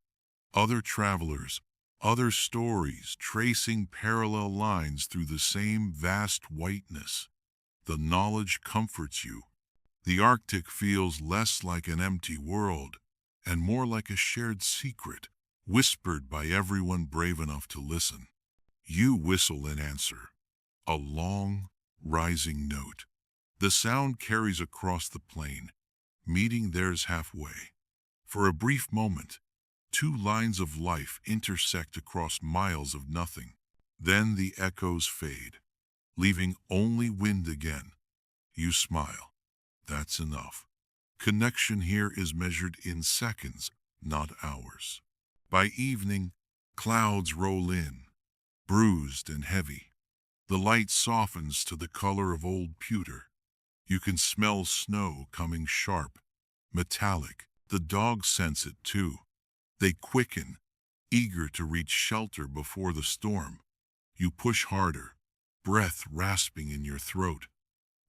S1: Other travelers, other stories tracing parallel lines through the same vast whiteness. The knowledge comforts you. The Arctic feels less like an empty world and more like a shared secret, whispered by everyone brave enough to listen. You whistle in answer, a long, rising note. The sound carries across the plain, meeting theirs halfway. For a brief moment, two lines of life intersect across miles of nothing. Then the echoes fade, leaving only wind again. You smile. That's enough. Connection here is measured in seconds, not hours. By evening, clouds roll in, bruised and heavy. The light softens to the color of old pewter. You can smell snow coming sharp, metallic. The dogs sense it too. They quicken, eager to reach shelter before the storm. You push harder, breath rasping in your throat.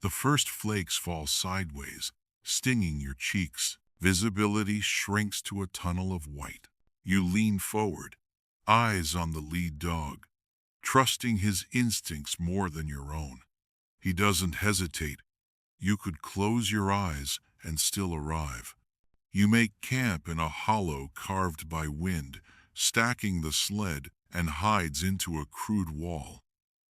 S1: The first flakes fall sideways, stinging your cheeks. Visibility shrinks to a tunnel of white. You lean forward, eyes on the lead dog, trusting his instincts more than your own. He doesn't hesitate. You could close your eyes and still arrive. You make camp in a hollow carved by wind, stacking the sled and hides into a crude wall.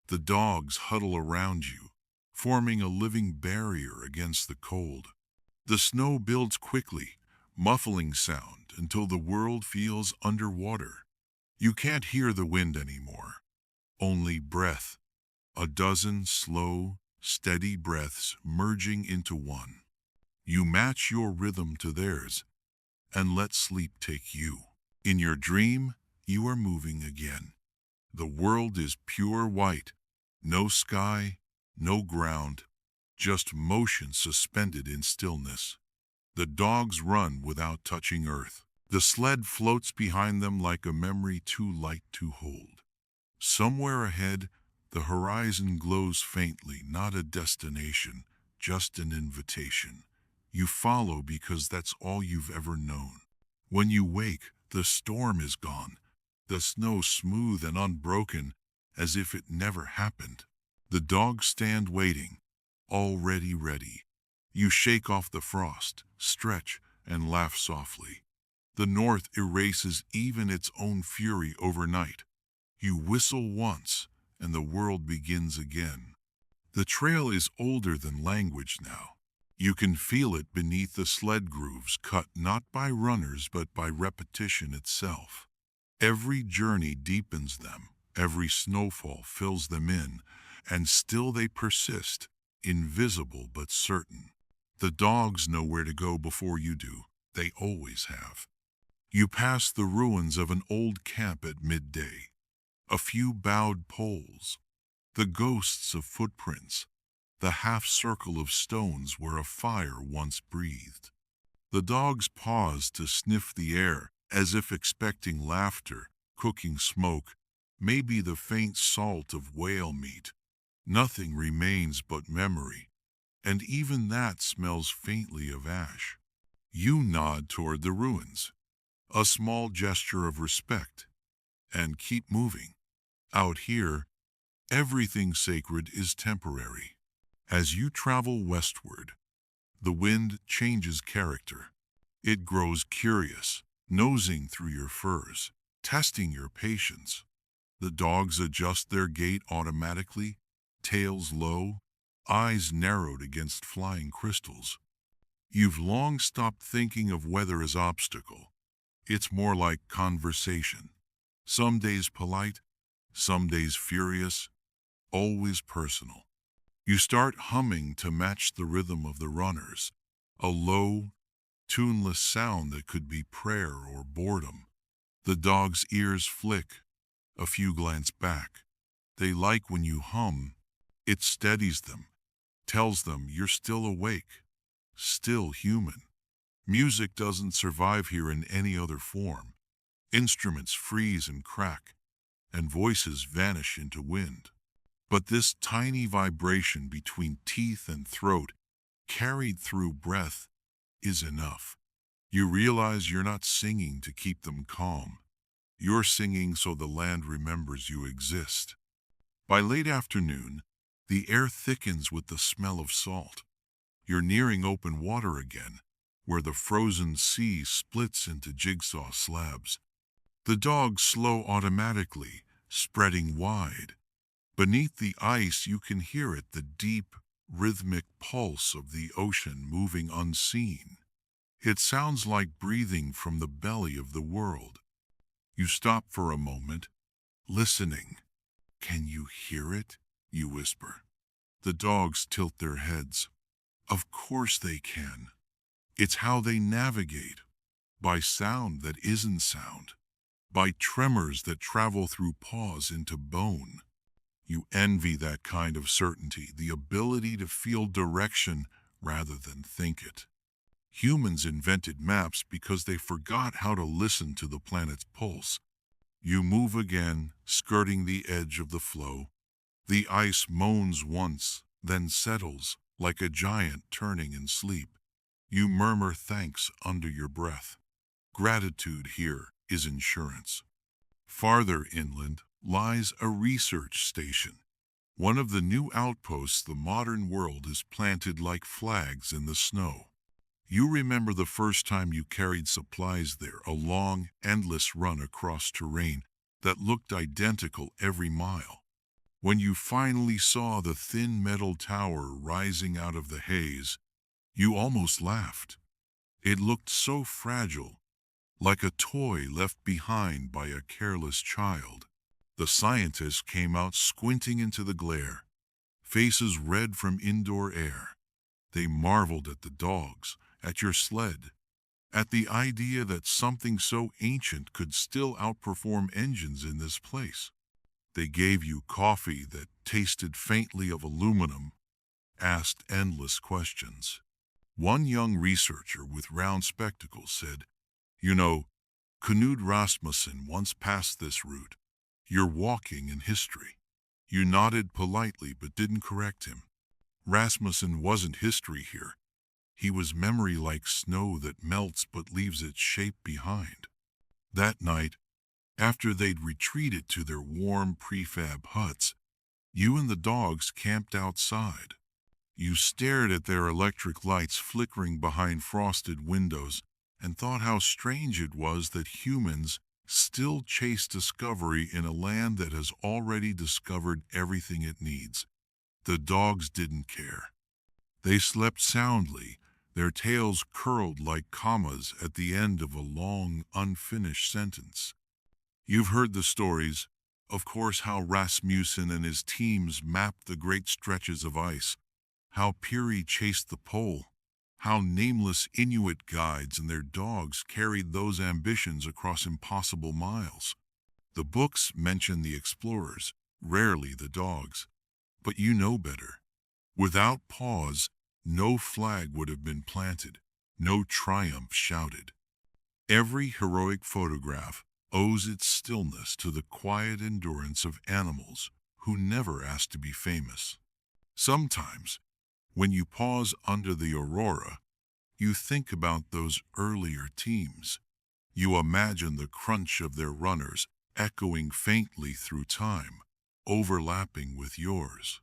S1: The dogs huddle around you, forming a living barrier against the cold. The snow builds quickly, muffling sound until the world feels underwater. You can't hear the wind anymore, only breath, a dozen slow, steady breaths merging into one. You match your rhythm to theirs and let sleep take you. In your dream, you are moving again. The world is pure white, no sky, no ground, just motion suspended in stillness. The dogs run without touching earth. The sled floats behind them like a memory too light to hold. Somewhere ahead, the horizon glows faintly, not a destination, just an invitation. You follow because that's all you've ever known. When you wake, the storm is gone, the snow smooth and unbroken, as if it never happened. The dogs stand waiting, already ready. You shake off the frost, stretch, and laugh softly. The north erases even its own fury overnight. You whistle once, and the world begins again. The trail is older than language now. You can feel it beneath the sled grooves cut not by runners but by repetition itself. Every journey deepens them, every snowfall fills them in, and still they persist, invisible but certain. The dogs know where to go before you do. They always have. You pass the ruins of an old camp at midday. A few bowed poles, the ghosts of footprints, the half-circle of stones where a fire once breathed. The dogs pause to sniff the air, as if expecting laughter, cooking smoke, maybe the faint salt of whale meat. Nothing remains but memory, and even that smells faintly of ash. You nod toward the ruins, a small gesture of respect, and keep moving. Out here, everything sacred is temporary. As you travel westward, the wind changes character. It grows curious, nosing through your furs, testing your patience. The dogs adjust their gait automatically, tails low, eyes narrowed against flying crystals. You've long stopped thinking of weather as obstacle. It's more like conversation. Some days polite, some days furious, always personal. You start humming to match the rhythm of the runners, a low, tuneless sound that could be prayer or boredom. The dog's ears flick, a few glance back. They like when you hum. It steadies them, tells them you're still awake, still human. Music doesn't survive here in any other form. Instruments freeze and crack, and voices vanish into wind. But this tiny vibration between teeth and throat, carried through breath, is enough. You realize you're not singing to keep them calm. You're singing so the land remembers you exist. By late afternoon, the air thickens with the smell of salt. You're nearing open water again, where the frozen sea splits into jigsaw slabs. The dogs slow automatically, spreading wide. Beneath the ice, you can hear it, the deep, rhythmic pulse of the ocean moving unseen. It sounds like breathing from the belly of the world. You stop for a moment, listening. Can you hear it? You whisper. The dogs tilt their heads. Of course they can. It's how they navigate, by sound that isn't sound, by tremors that travel through paws into bone. You envy that kind of certainty, the ability to feel direction rather than think it. Humans invented maps because they forgot how to listen to the planet's pulse. You move again, skirting the edge of the flow. The ice moans once, then settles, like a giant turning in sleep. You murmur thanks under your breath. Gratitude here is insurance. Farther inland lies a research station, one of the new outposts the modern world has planted like flags in the snow. You remember the first time you carried supplies there, a long, endless run across terrain that looked identical every mile. When you finally saw the thin metal tower rising out of the haze, you almost laughed. It looked so fragile, like a toy left behind by a careless child. The scientists came out squinting into the glare, faces red from indoor air. They marveled at the dogs, at your sled, at the idea that something so ancient could still outperform engines in this place. They gave you coffee that tasted faintly of aluminum, asked endless questions. One young researcher with round spectacles said, "You know, Knud Rasmussen once passed this route. You're walking in history." You nodded politely but didn't correct him. Rasmussen wasn't history here. He was memory like snow that melts but leaves its shape behind. That night, after they'd retreated to their warm prefab huts, you and the dogs camped outside. You stared at their electric lights flickering behind frosted windows and thought how strange it was that humans still chase discovery in a land that has already discovered everything it needs. The dogs didn't care. They slept soundly, their tails curled like commas at the end of a long, unfinished sentence. You've heard the stories, of course, how Rasmussen and his teams mapped the great stretches of ice, how Peary chased the pole, how nameless Inuit guides and their dogs carried those ambitions across impossible miles. The books mention the explorers, rarely the dogs. But you know better. Without pause, no flag would have been planted, no triumph shouted. Every heroic photograph owes its stillness to the quiet endurance of animals who never asked to be famous. Sometimes, when you pause under the aurora, you think about those earlier teams. You imagine the crunch of their runners echoing faintly through time, overlapping with yours.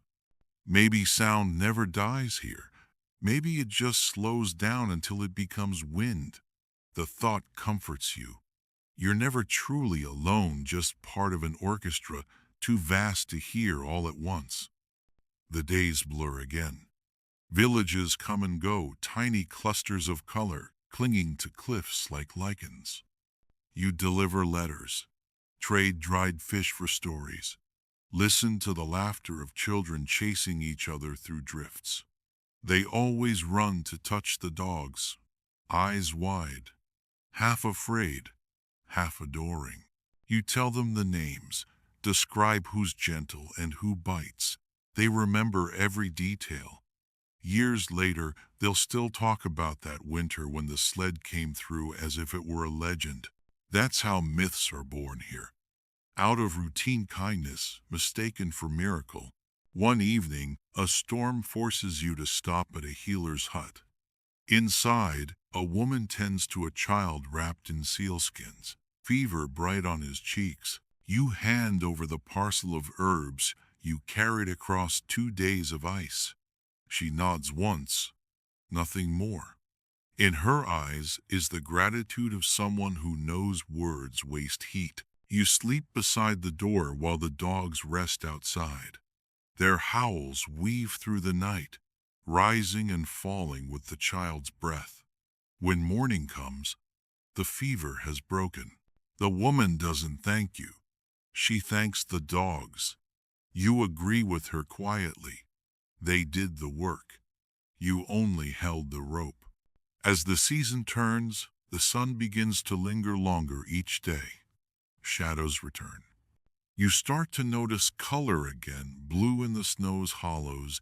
S1: Maybe sound never dies here. Maybe it just slows down until it becomes wind. The thought comforts you. You're never truly alone, just part of an orchestra too vast to hear all at once. The days blur again. Villages come and go, tiny clusters of color clinging to cliffs like lichens. You deliver letters, trade dried fish for stories, listen to the laughter of children chasing each other through drifts. They always run to touch the dogs, eyes wide, half afraid, half adoring. You tell them the names, describe who's gentle and who bites. They remember every detail. Years later, they'll still talk about that winter when the sled came through as if it were a legend. That's how myths are born here. Out of routine kindness, mistaken for miracle. One evening, a storm forces you to stop at a healer's hut. Inside, a woman tends to a child wrapped in sealskins, fever bright on his cheeks. You hand over the parcel of herbs you carried across 2 days of ice. She nods once, nothing more. In her eyes is the gratitude of someone who knows words waste heat. You sleep beside the door while the dogs rest outside. Their howls weave through the night, rising and falling with the child's breath. When morning comes, the fever has broken. The woman doesn't thank you. She thanks the dogs. You agree with her quietly. They did the work. You only held the rope. As the season turns, the sun begins to linger longer each day. Shadows return. You start to notice color again, blue in the snow's hollows,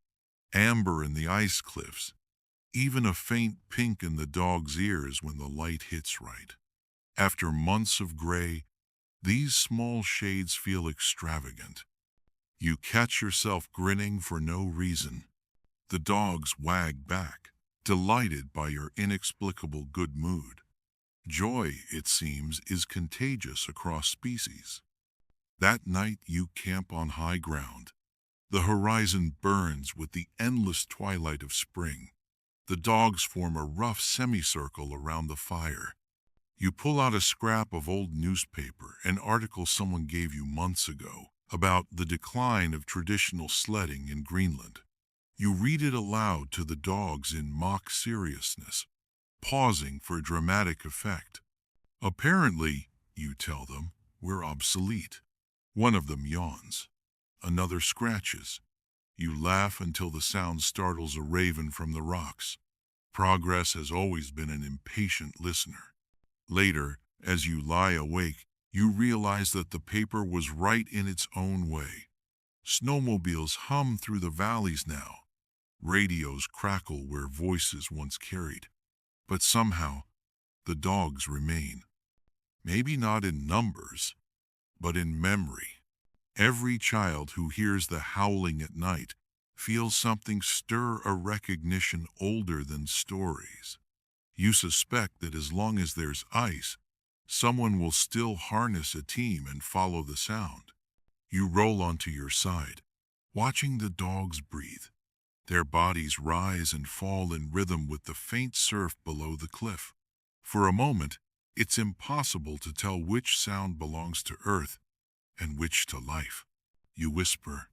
S1: amber in the ice cliffs, even a faint pink in the dog's ears when the light hits right. After months of gray, these small shades feel extravagant. You catch yourself grinning for no reason. The dogs wag back, delighted by your inexplicable good mood. Joy, it seems, is contagious across species. That night you camp on high ground. The horizon burns with the endless twilight of spring. The dogs form a rough semicircle around the fire. You pull out a scrap of old newspaper, an article someone gave you months ago, about the decline of traditional sledding in Greenland. You read it aloud to the dogs in mock seriousness, pausing for dramatic effect. Apparently, you tell them, we're obsolete. One of them yawns. Another scratches. You laugh until the sound startles a raven from the rocks. Progress has always been an impatient listener. Later, as you lie awake, you realize that the paper was right in its own way. Snowmobiles hum through the valleys now. Radios crackle where voices once carried. But somehow, the dogs remain. Maybe not in numbers, but in memory. Every child who hears the howling at night feels something stir a recognition older than stories. You suspect that as long as there's ice, someone will still harness a team and follow the sound. You roll onto your side, watching the dogs breathe. Their bodies rise and fall in rhythm with the faint surf below the cliff. For a moment, it's impossible to tell which sound belongs to earth and which to life. You whisper,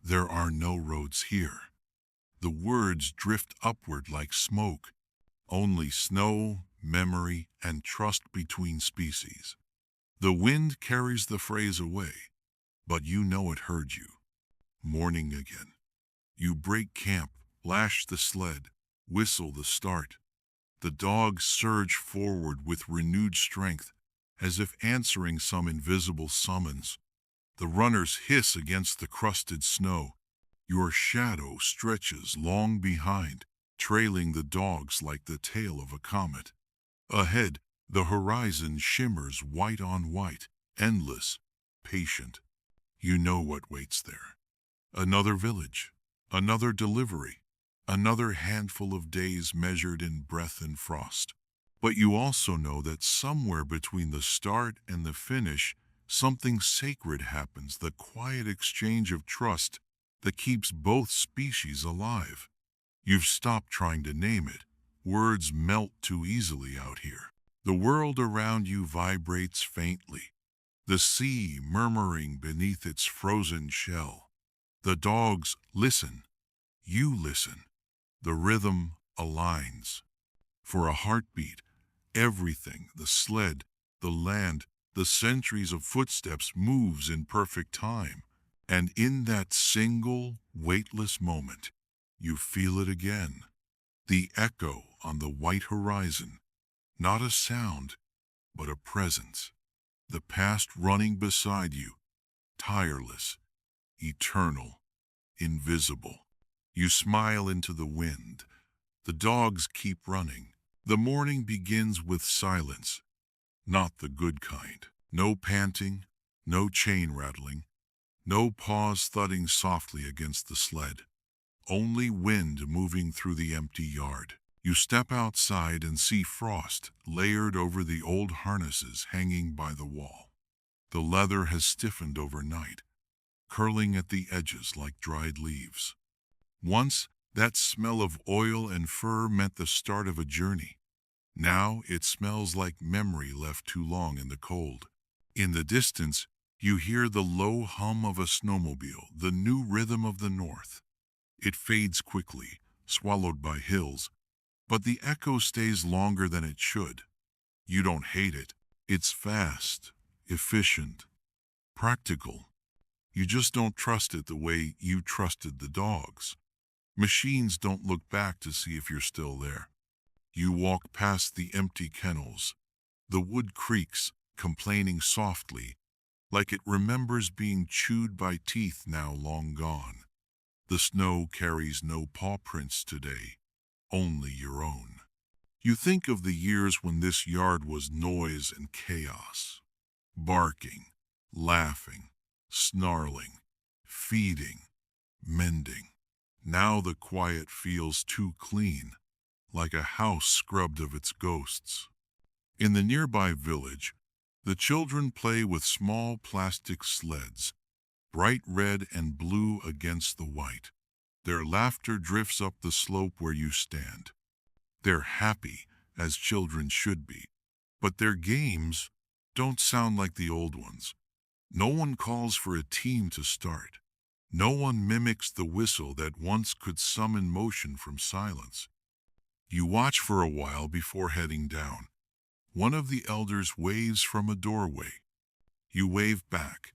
S1: "There are no roads here." The words drift upward like smoke. Only snow, memory, and trust between species. The wind carries the phrase away, but you know it heard you. Morning again. You break camp, lash the sled, whistle the start. The dogs surge forward with renewed strength, as if answering some invisible summons. The runners hiss against the crusted snow. Your shadow stretches long behind, trailing the dogs like the tail of a comet. Ahead, the horizon shimmers white on white, endless, patient. You know what waits there. Another village, another delivery, another handful of days measured in breath and frost. But you also know that somewhere between the start and the finish, something sacred happens, the quiet exchange of trust that keeps both species alive. You've stopped trying to name it. Words melt too easily out here. The world around you vibrates faintly, the sea murmuring beneath its frozen shell. The dogs listen. You listen. The rhythm aligns. For a heartbeat, everything, the sled, the land, the centuries of footsteps moves in perfect time. And in that single, weightless moment, you feel it again. The echo on the white horizon. Not a sound, but a presence. The past running beside you, tireless, eternal, invisible. You smile into the wind. The dogs keep running. The morning begins with silence, not the good kind. No panting, no chain rattling, no paws thudding softly against the sled. Only wind moving through the empty yard. You step outside and see frost layered over the old harnesses hanging by the wall. The leather has stiffened overnight, curling at the edges like dried leaves. Once, that smell of oil and fur meant the start of a journey. Now it smells like memory left too long in the cold. In the distance, you hear the low hum of a snowmobile, the new rhythm of the north. It fades quickly, swallowed by hills, but the echo stays longer than it should. You don't hate it. It's fast, efficient, practical. You just don't trust it the way you trusted the dogs. Machines don't look back to see if you're still there. You walk past the empty kennels. The wood creaks, complaining softly, like it remembers being chewed by teeth now long gone. The snow carries no paw prints today, only your own. You think of the years when this yard was noise and chaos. Barking, laughing, snarling, feeding, mending. Now the quiet feels too clean, like a house scrubbed of its ghosts. In the nearby village, the children play with small plastic sleds, bright red and blue against the white. Their laughter drifts up the slope where you stand. They're happy, as children should be. But their games don't sound like the old ones. No one calls for a team to start. No one mimics the whistle that once could summon motion from silence. You watch for a while before heading down. One of the elders waves from a doorway. You wave back,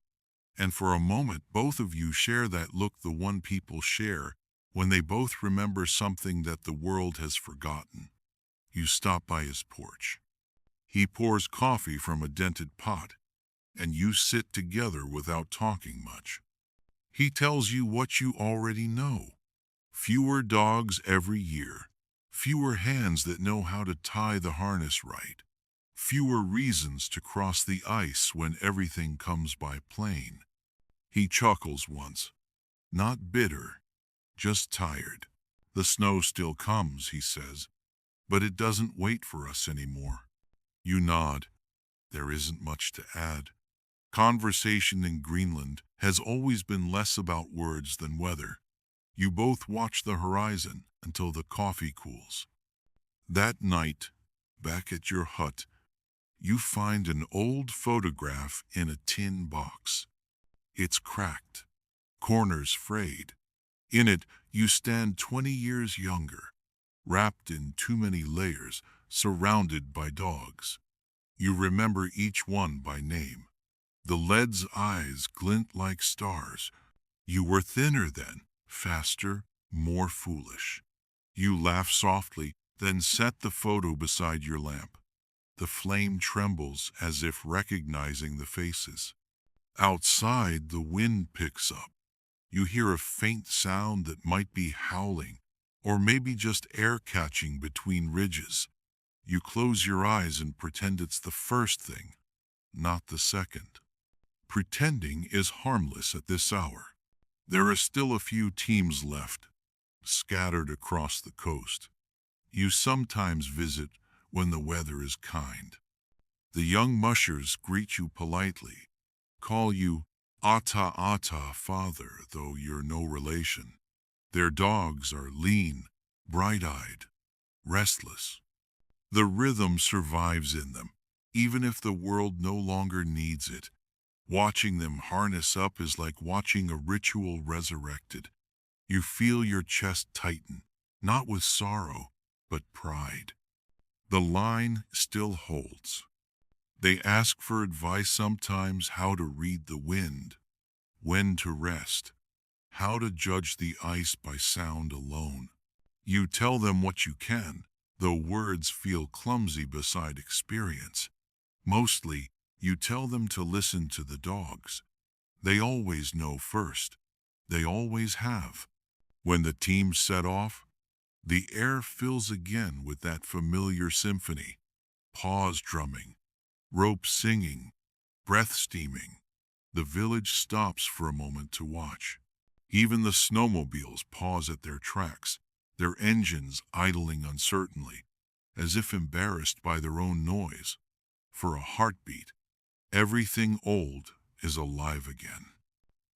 S1: and for a moment both of you share that look the one people share when they both remember something that the world has forgotten. You stop by his porch. He pours coffee from a dented pot, and you sit together without talking much. He tells you what you already know. Fewer dogs every year. Fewer hands that know how to tie the harness right. Fewer reasons to cross the ice when everything comes by plane. He chuckles once. Not bitter, just tired. The snow still comes, he says, but it doesn't wait for us anymore. You nod. There isn't much to add. Conversation in Greenland has always been less about words than weather. You both watch the horizon until the coffee cools. That night, back at your hut, you find an old photograph in a tin box. It's cracked, corners frayed. In it, you stand 20 years younger, wrapped in too many layers, surrounded by dogs. You remember each one by name. The lead's eyes glint like stars. You were thinner then, faster, more foolish. You laugh softly, then set the photo beside your lamp. The flame trembles as if recognizing the faces. Outside, the wind picks up. You hear a faint sound that might be howling, or maybe just air catching between ridges. You close your eyes and pretend it's the first thing, not the second. Pretending is harmless at this hour. There are still a few teams left, scattered across the coast. You sometimes visit when the weather is kind. The young mushers greet you politely, call you Ata Ata father, though you're no relation. Their dogs are lean, bright-eyed, restless. The rhythm survives in them, even if the world no longer needs it. Watching them harness up is like watching a ritual resurrected. You feel your chest tighten, not with sorrow, but pride. The line still holds. They ask for advice sometimes, how to read the wind, when to rest, how to judge the ice by sound alone. You tell them what you can, though words feel clumsy beside experience. Mostly, you tell them to listen to the dogs. They always know first. They always have. When the teams set off, the air fills again with that familiar symphony. Paws drumming, ropes singing, breath steaming. The village stops for a moment to watch. Even the snowmobiles pause at their tracks, their engines idling uncertainly, as if embarrassed by their own noise. For a heartbeat, everything old is alive again.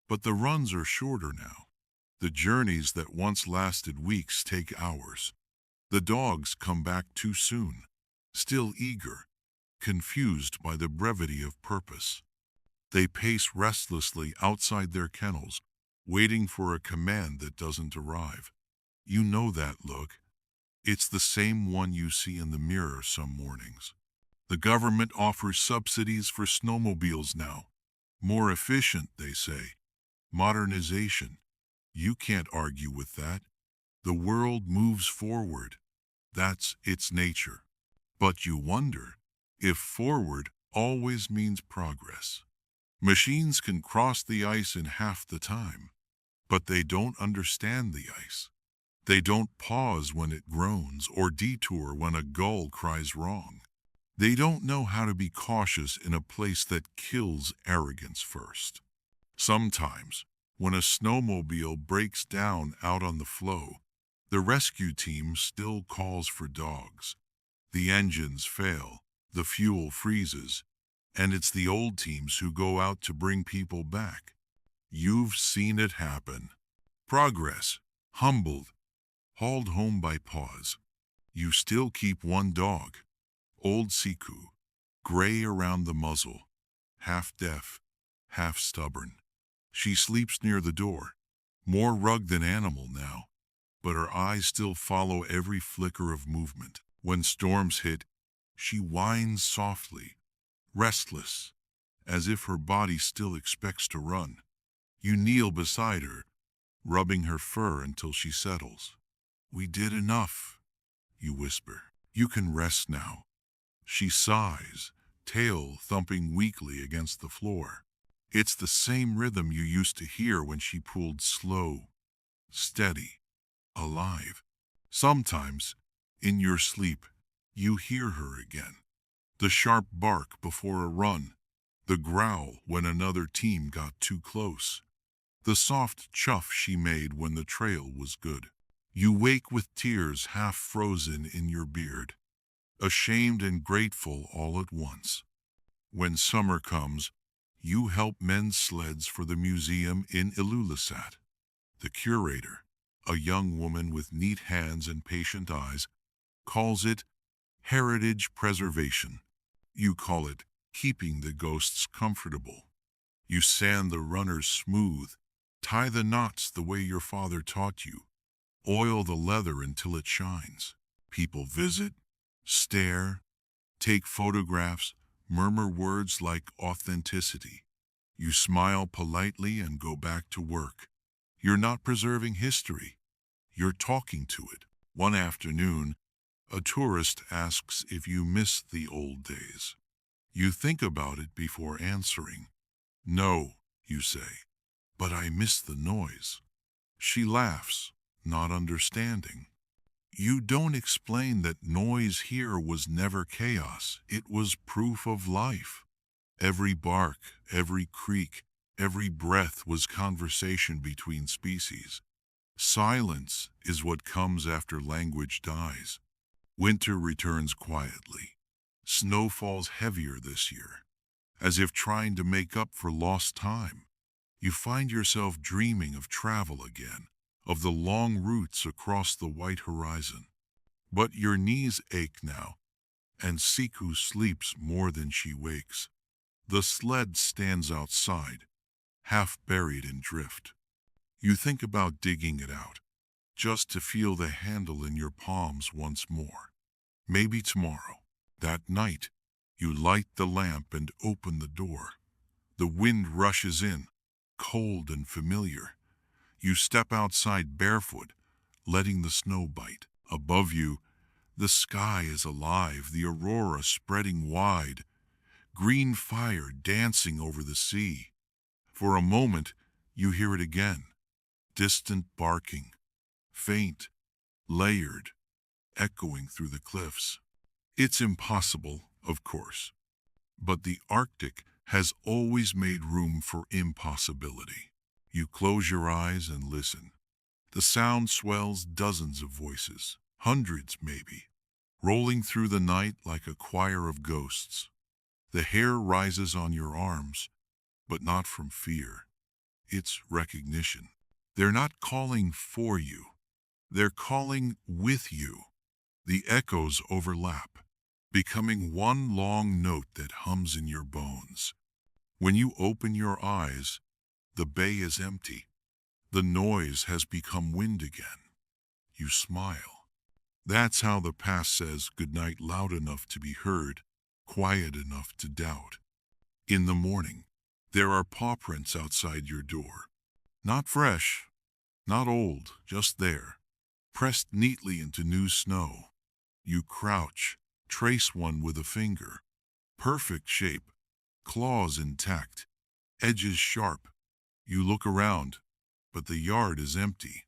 S1: But the runs are shorter now. The journeys that once lasted weeks take hours. The dogs come back too soon, still eager, confused by the brevity of purpose. They pace restlessly outside their kennels, waiting for a command that doesn't arrive. You know that look. It's the same one you see in the mirror some mornings. The government offers subsidies for snowmobiles now. More efficient, they say. Modernization. You can't argue with that. The world moves forward. That's its nature. But you wonder if forward always means progress. Machines can cross the ice in half the time, but they don't understand the ice. They don't pause when it groans or detour when a gull cries wrong. They don't know how to be cautious in a place that kills arrogance first. Sometimes, when a snowmobile breaks down out on the floe, the rescue team still calls for dogs. The engines fail, the fuel freezes, and it's the old teams who go out to bring people back. You've seen it happen. Progress, humbled, hauled home by paws. You still keep one dog, old Siku, gray around the muzzle, half deaf, half stubborn. She sleeps near the door, more rug than animal now, but her eyes still follow every flicker of movement. When storms hit, she whines softly, restless, as if her body still expects to run. You kneel beside her, rubbing her fur until she settles. "We did enough," you whisper. "You can rest now." She sighs, tail thumping weakly against the floor. It's the same rhythm you used to hear when she pulled slow, steady, alive. Sometimes, in your sleep, you hear her again. The sharp bark before a run, the growl when another team got too close, the soft chuff she made when the trail was good. You wake with tears half frozen in your beard, ashamed and grateful all at once. When summer comes, you help mend sleds for the museum in Ilulissat. The curator, a young woman with neat hands and patient eyes, calls it heritage preservation. You call it keeping the ghosts comfortable. You sand the runners smooth, tie the knots the way your father taught you, oil the leather until it shines. People visit, stare, take photographs, murmur words like authenticity. You smile politely and go back to work. You're not preserving history. You're talking to it. One afternoon, a tourist asks if you miss the old days. You think about it before answering. "No," you say, "but I miss the noise." She laughs, not understanding. You don't explain that noise here was never chaos. It was proof of life. Every bark, every creak, every breath was conversation between species. Silence is what comes after language dies. Winter returns quietly. Snow falls heavier this year, as if trying to make up for lost time. You find yourself dreaming of travel again, of the long routes across the white horizon. But your knees ache now, and Siku sleeps more than she wakes. The sled stands outside, half buried in drift. You think about digging it out, just to feel the handle in your palms once more. Maybe tomorrow. That night, you light the lamp and open the door. The wind rushes in, cold and familiar. You step outside barefoot, letting the snow bite. Above you, the sky is alive, the aurora spreading wide, green fire dancing over the sea. For a moment, you hear it again, distant barking, faint, layered, echoing through the cliffs. It's impossible, of course, but the Arctic has always made room for impossibility. You close your eyes and listen. The sound swells dozens of voices, hundreds maybe, rolling through the night like a choir of ghosts. The hair rises on your arms, but not from fear. It's recognition. They're not calling for you. They're calling with you. The echoes overlap, becoming one long note that hums in your bones. When you open your eyes, the bay is empty. The noise has become wind again. You smile. That's how the past says goodnight loud enough to be heard, quiet enough to doubt. In the morning, there are paw prints outside your door. Not fresh, not old, just there, pressed neatly into new snow. You crouch, trace one with a finger. Perfect shape, claws intact, edges sharp. You look around, but the yard is empty.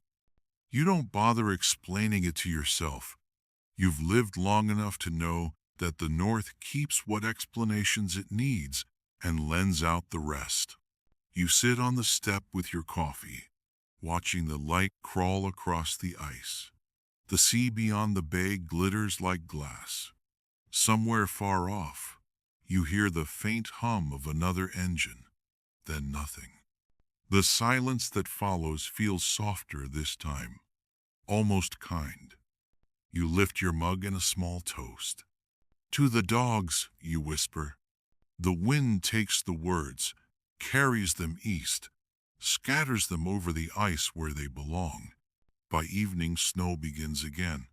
S1: You don't bother explaining it to yourself. You've lived long enough to know that the North keeps what explanations it needs and lends out the rest. You sit on the step with your coffee, watching the light crawl across the ice. The sea beyond the bay glitters like glass. Somewhere far off, you hear the faint hum of another engine, then nothing. The silence that follows feels softer this time, almost kind. You lift your mug and a small toast. To the dogs, you whisper. The wind takes the words, carries them east, scatters them over the ice where they belong. By evening, snow begins again,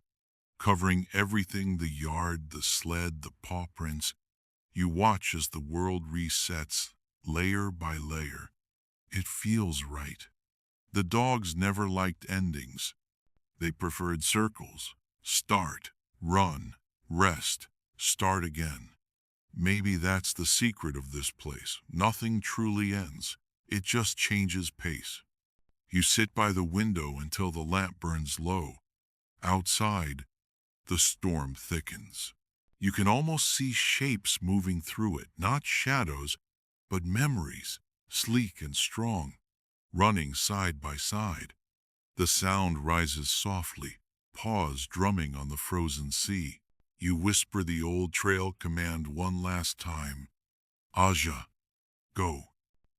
S1: covering everything, the yard, the sled, the paw prints. You watch as the world resets, layer by layer. It feels right. The dogs never liked endings. They preferred circles. Start, run, rest, start again. Maybe that's the secret of this place. Nothing truly ends. It just changes pace. You sit by the window until the lamp burns low. Outside, the storm thickens. You can almost see shapes moving through it, not shadows, but memories, sleek and strong, running side by side. The sound rises softly, paws drumming on the frozen sea. You whisper the old trail command one last time. Aja, go.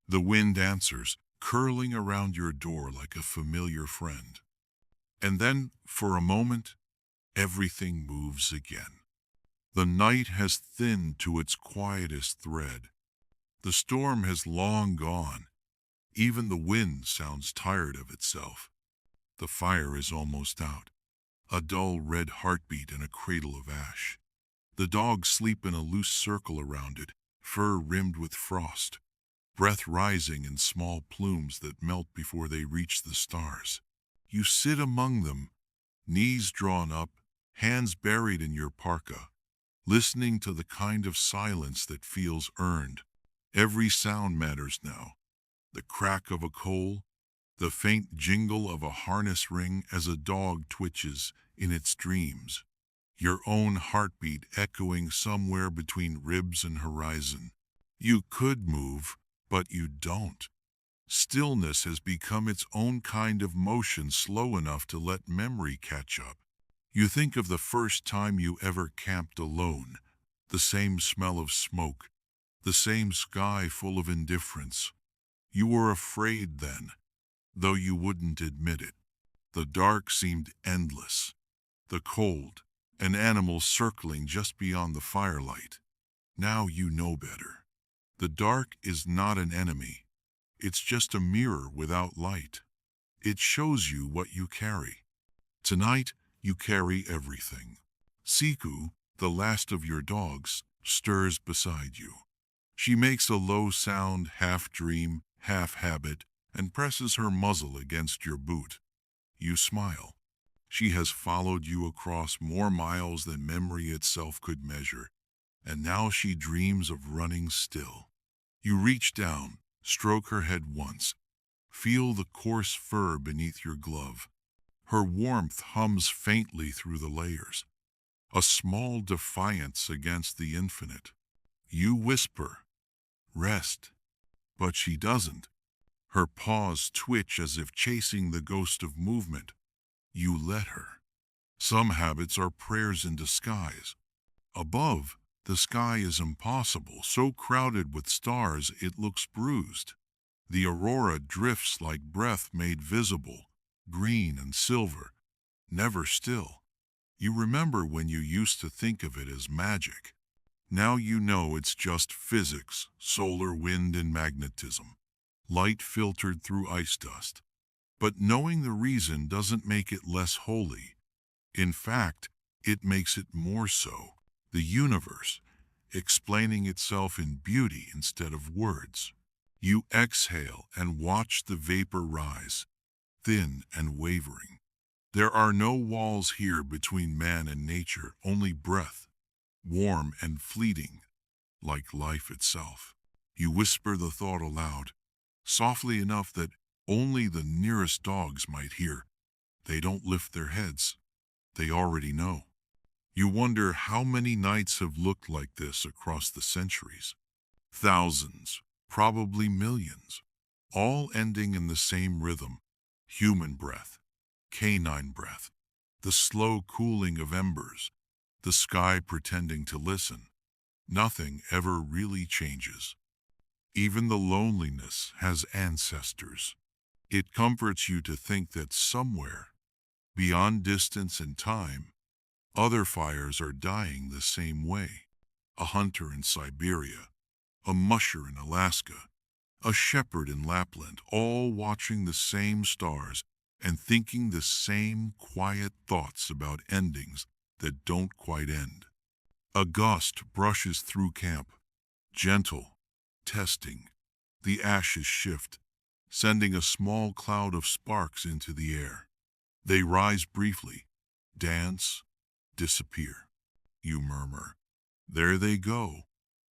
S1: The wind answers, curling around your door like a familiar friend. And then, for a moment, everything moves again. The night has thinned to its quietest thread. The storm has long gone. Even the wind sounds tired of itself. The fire is almost out, a dull red heartbeat in a cradle of ash. The dogs sleep in a loose circle around it, fur rimmed with frost, breath rising in small plumes that melt before they reach the stars. You sit among them, knees drawn up, hands buried in your parka, listening to the kind of silence that feels earned. Every sound matters now. The crack of a coal, the faint jingle of a harness ring as a dog twitches in its dreams, your own heartbeat echoing somewhere between ribs and horizon. You could move, but you don't. Stillness has become its own kind of motion, slow enough to let memory catch up. You think of the first time you ever camped alone, the same smell of smoke, the same sky full of indifference. You were afraid then, though you wouldn't admit it. The dark seemed endless. The cold, an animal circling just beyond the firelight. Now you know better. The dark is not an enemy. It's just a mirror without light. It shows you what you carry. Tonight, you carry everything. Siku, the last of your dogs, stirs beside you. She makes a low sound, half dream, half habit, and presses her muzzle against your boot. You smile. She has followed you across more miles than memory itself could measure, and now she dreams of running still. You reach down, stroke her head once, feel the coarse fur beneath your glove. Her warmth hums faintly through the layers, a small defiance against the infinite. You whisper, rest, but she doesn't. Her paws twitch as if chasing the ghost of movement. You let her. Some habits are prayers in disguise. Above, the sky is impossible, so crowded with stars it looks bruised. The aurora drifts like breath made visible, green and silver, never still. You remember when you used to think of it as magic. Now you know it's just physics, solar wind and magnetism, light filtered through ice dust. But knowing the reason doesn't make it less holy. In fact, it makes it more so. The universe, explaining itself in beauty instead of words. You exhale and watch the vapor rise, thin and wavering. There are no walls here between man and nature, only breath, warm and fleeting, like life itself. You whisper the thought aloud, softly enough that only the nearest dogs might hear. They don't lift their heads. They already know. You wonder how many nights have looked like this across the centuries. Thousands, probably millions, all ending in the same rhythm. Human breath, canine breath, the slow cooling of embers, the sky pretending to listen. Nothing ever really changes. Even the loneliness has ancestors. It comforts you to think that somewhere, beyond distance and time, Other fires are dying the same way. A hunter in Siberia, a musher in Alaska, a shepherd in Lapland, all watching the same stars and thinking the same quiet thoughts about endings that don't quite end. A gust brushes through camp, gentle, testing. The ashes shift, sending a small cloud of sparks into the air. They rise briefly, dance, disappear. You murmur, "There they go,"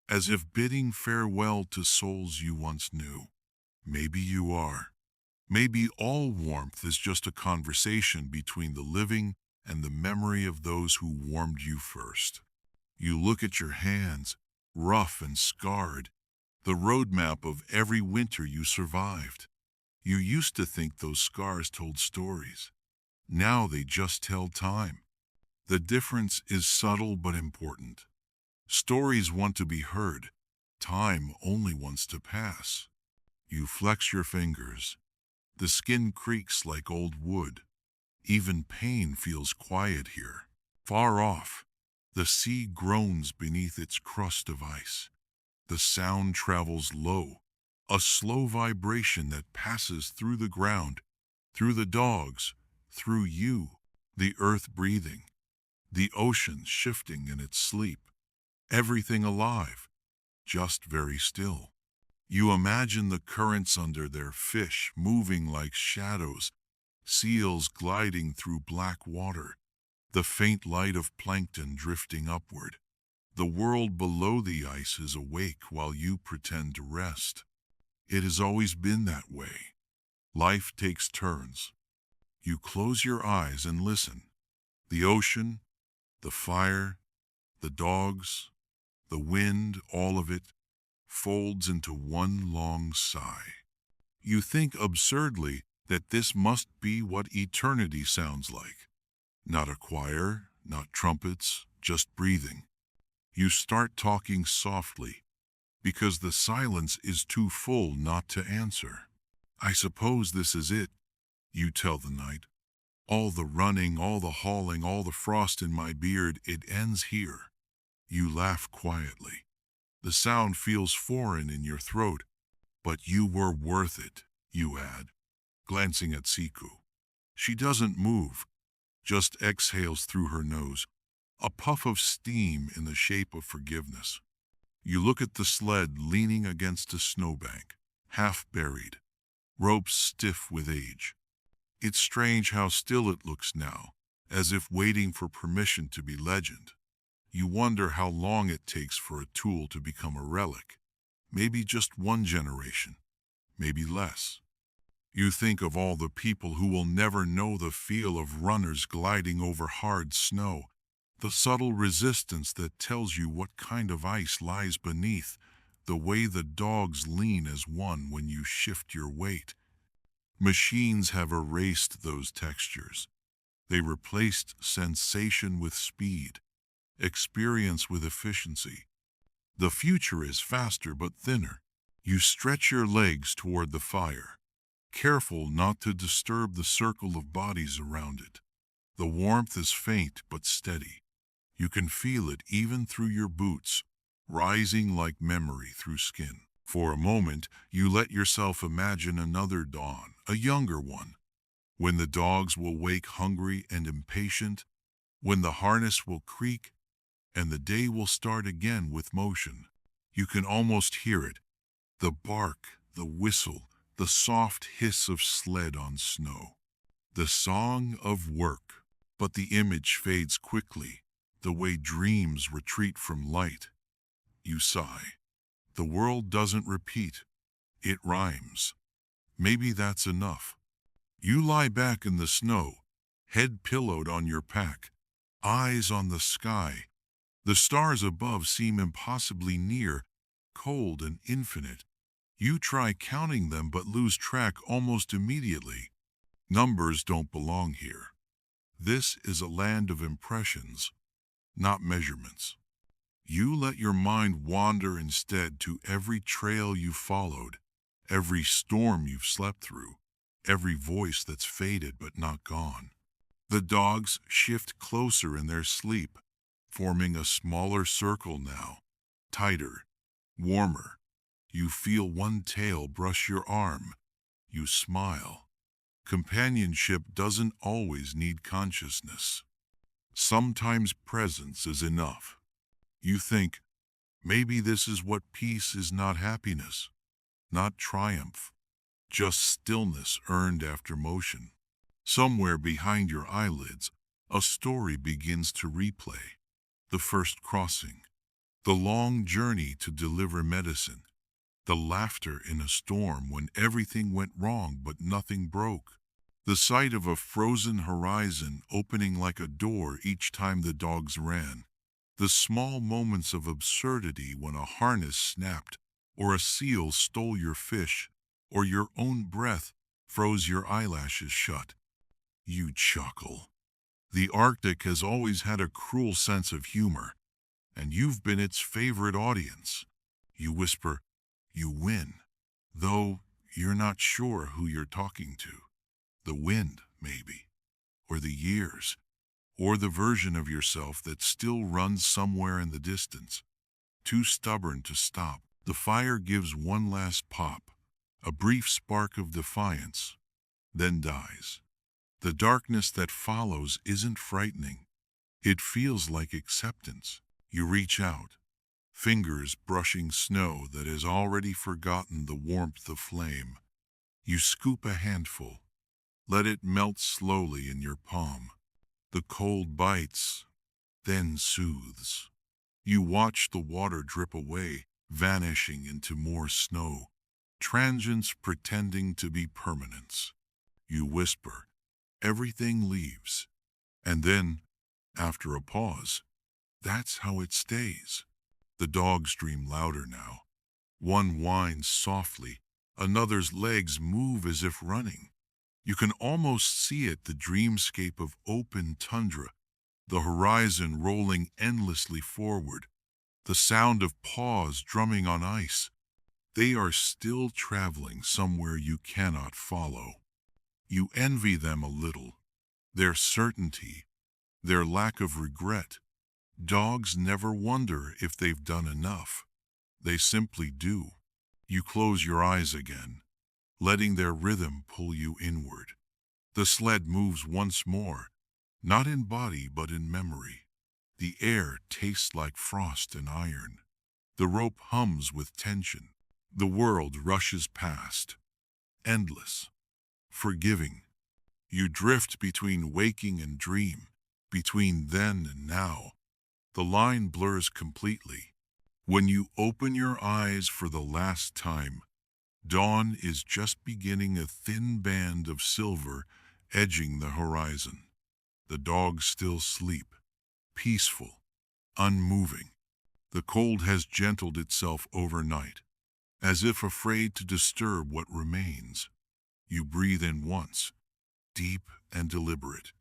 S1: as if bidding farewell to souls you once knew. Maybe you are. Maybe all warmth is just a conversation between the living and the memory of those who warmed you first. You look at your hands, rough and scarred, the roadmap of every winter you survived. You used to think those scars told stories. Now they just tell time. The difference is subtle but important. Stories want to be heard. Time only wants to pass. You flex your fingers. The skin creaks like old wood. Even pain feels quiet here. Far off, the sea groans beneath its crust of ice. The sound travels low, a slow vibration that passes through the ground, through the dogs, through you, the earth breathing, the ocean shifting in its sleep, everything alive, just very still. You imagine the currents under there, fish moving like shadows, seals gliding through black water, the faint light of plankton drifting upward. The world below the ice is awake while you pretend to rest. It has always been that way. Life takes turns. You close your eyes and listen. The ocean, the fire, the dogs, the wind, all of it folds into one long sigh. You think absurdly that this must be what eternity sounds like. Not a choir, not trumpets, just breathing. You start talking softly, because the silence is too full not to answer. "I suppose this is it," you tell the night. "All the running, all the hauling, all the frost in my beard, it ends here." You laugh quietly. The sound feels foreign in your throat, but you were worth it, you add, glancing at Siku. She doesn't move, just exhales through her nose, a puff of steam in the shape of forgiveness. You look at the sled leaning against a snowbank, half buried, ropes stiff with age. It's strange how still it looks now, as if waiting for permission to be legend. You wonder how long it takes for a tool to become a relic. Maybe just one generation, maybe less. You think of all the people who will never know the feel of runners gliding over hard snow, the subtle resistance that tells you what kind of ice lies beneath, the way the dogs lean as one when you shift your weight. Machines have erased those textures. They replaced sensation with speed, experience with efficiency. The future is faster but thinner. You stretch your legs toward the fire, careful not to disturb the circle of bodies around it. The warmth is faint but steady. You can feel it even through your boots, rising like memory through skin. For a moment, you let yourself imagine another dawn, a younger one, when the dogs will wake hungry and impatient, when the harness will creak, and the day will start again with motion. You can almost hear it, the bark, the whistle, the soft hiss of sled on snow. The song of work. But the image fades quickly, the way dreams retreat from light. You sigh. The world doesn't repeat. It rhymes. Maybe that's enough. You lie back in the snow, head pillowed on your pack, eyes on the sky. The stars above seem impossibly near, cold and infinite. You try counting them but lose track almost immediately. Numbers don't belong here. This is a land of impressions, not measurements. You let your mind wander instead to every trail you've followed, every storm you've slept through, every voice that's faded but not gone. The dogs shift closer in their sleep, forming a smaller circle now, tighter, warmer. You feel one tail brush your arm. You smile. Companionship doesn't always need consciousness. Sometimes presence is enough. You think, maybe this is what peace is, not happiness, not triumph, just stillness earned after motion. Somewhere behind your eyelids, a story begins to replay. The first crossing, the long journey to deliver medicine, the laughter in a storm when everything went wrong but nothing broke, the sight of a frozen horizon opening like a door each time the dogs ran, the small moments of absurdity when a harness snapped, or a seal stole your fish, or your own breath froze your eyelashes shut. You chuckle. The Arctic has always had a cruel sense of humor, and you've been its favorite audience. You whisper, you win, though you're not sure who you're talking to. The wind, maybe, or the years, or the version of yourself that still runs somewhere in the distance, too stubborn to stop. The fire gives one last pop, a brief spark of defiance, then dies. The darkness that follows isn't frightening. It feels like acceptance. You reach out, fingers brushing snow that has already forgotten the warmth of flame. You scoop a handful, let it melt slowly in your palm. The cold bites, then soothes. You watch the water drip away, vanishing into more snow, transients pretending to be permanence. You whisper, everything leaves. And then, after a pause, that's how it stays. The dogs dream louder now. One whines softly, another's legs move as if running. You can almost see it, the dreamscape of open tundra, the horizon rolling endlessly forward, the sound of paws drumming on ice. They are still traveling somewhere you cannot follow. You envy them a little, their certainty, their lack of regret. Dogs never wonder if they've done enough. They simply do. You close your eyes again, letting their rhythm pull you inward. The sled moves once more, not in body but in memory. The air tastes like frost and iron. The rope hums with tension. The world rushes past, endless, forgiving. You drift between waking and dream, between then and now. The line blurs completely. When you open your eyes for the last time, dawn is just beginning, a thin band of silver edging the horizon. The dogs still sleep, peaceful, unmoving. The cold has gentled itself overnight, as if afraid to disturb what remains. You breathe in once, deep and deliberate.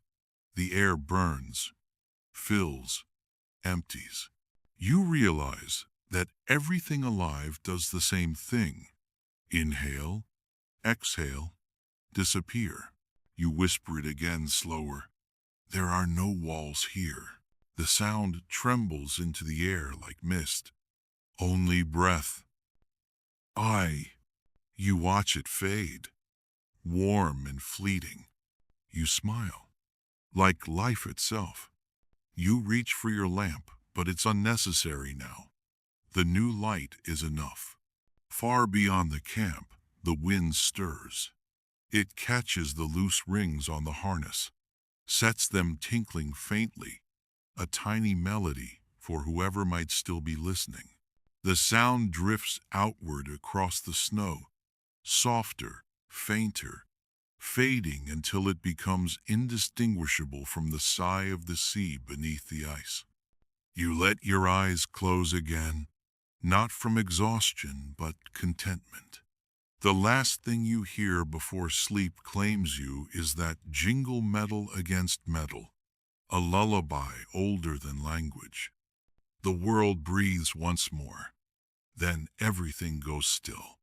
S1: The air burns, fills, empties. You realize that everything alive does the same thing. Inhale, exhale, disappear. You whisper it again, slower. There are no walls here. The sound trembles into the air like mist. Only breath. You watch it fade, warm and fleeting. You smile, like life itself. You reach for your lamp, but it's unnecessary now. The new light is enough. Far beyond the camp, the wind stirs. It catches the loose rings on the harness, sets them tinkling faintly, a tiny melody for whoever might still be listening. The sound drifts outward across the snow, softer, fainter, fading until it becomes indistinguishable from the sigh of the sea beneath the ice. You let your eyes close again, not from exhaustion but contentment. The last thing you hear before sleep claims you is that jingle metal against metal, a lullaby older than language. The world breathes once more, then everything goes still.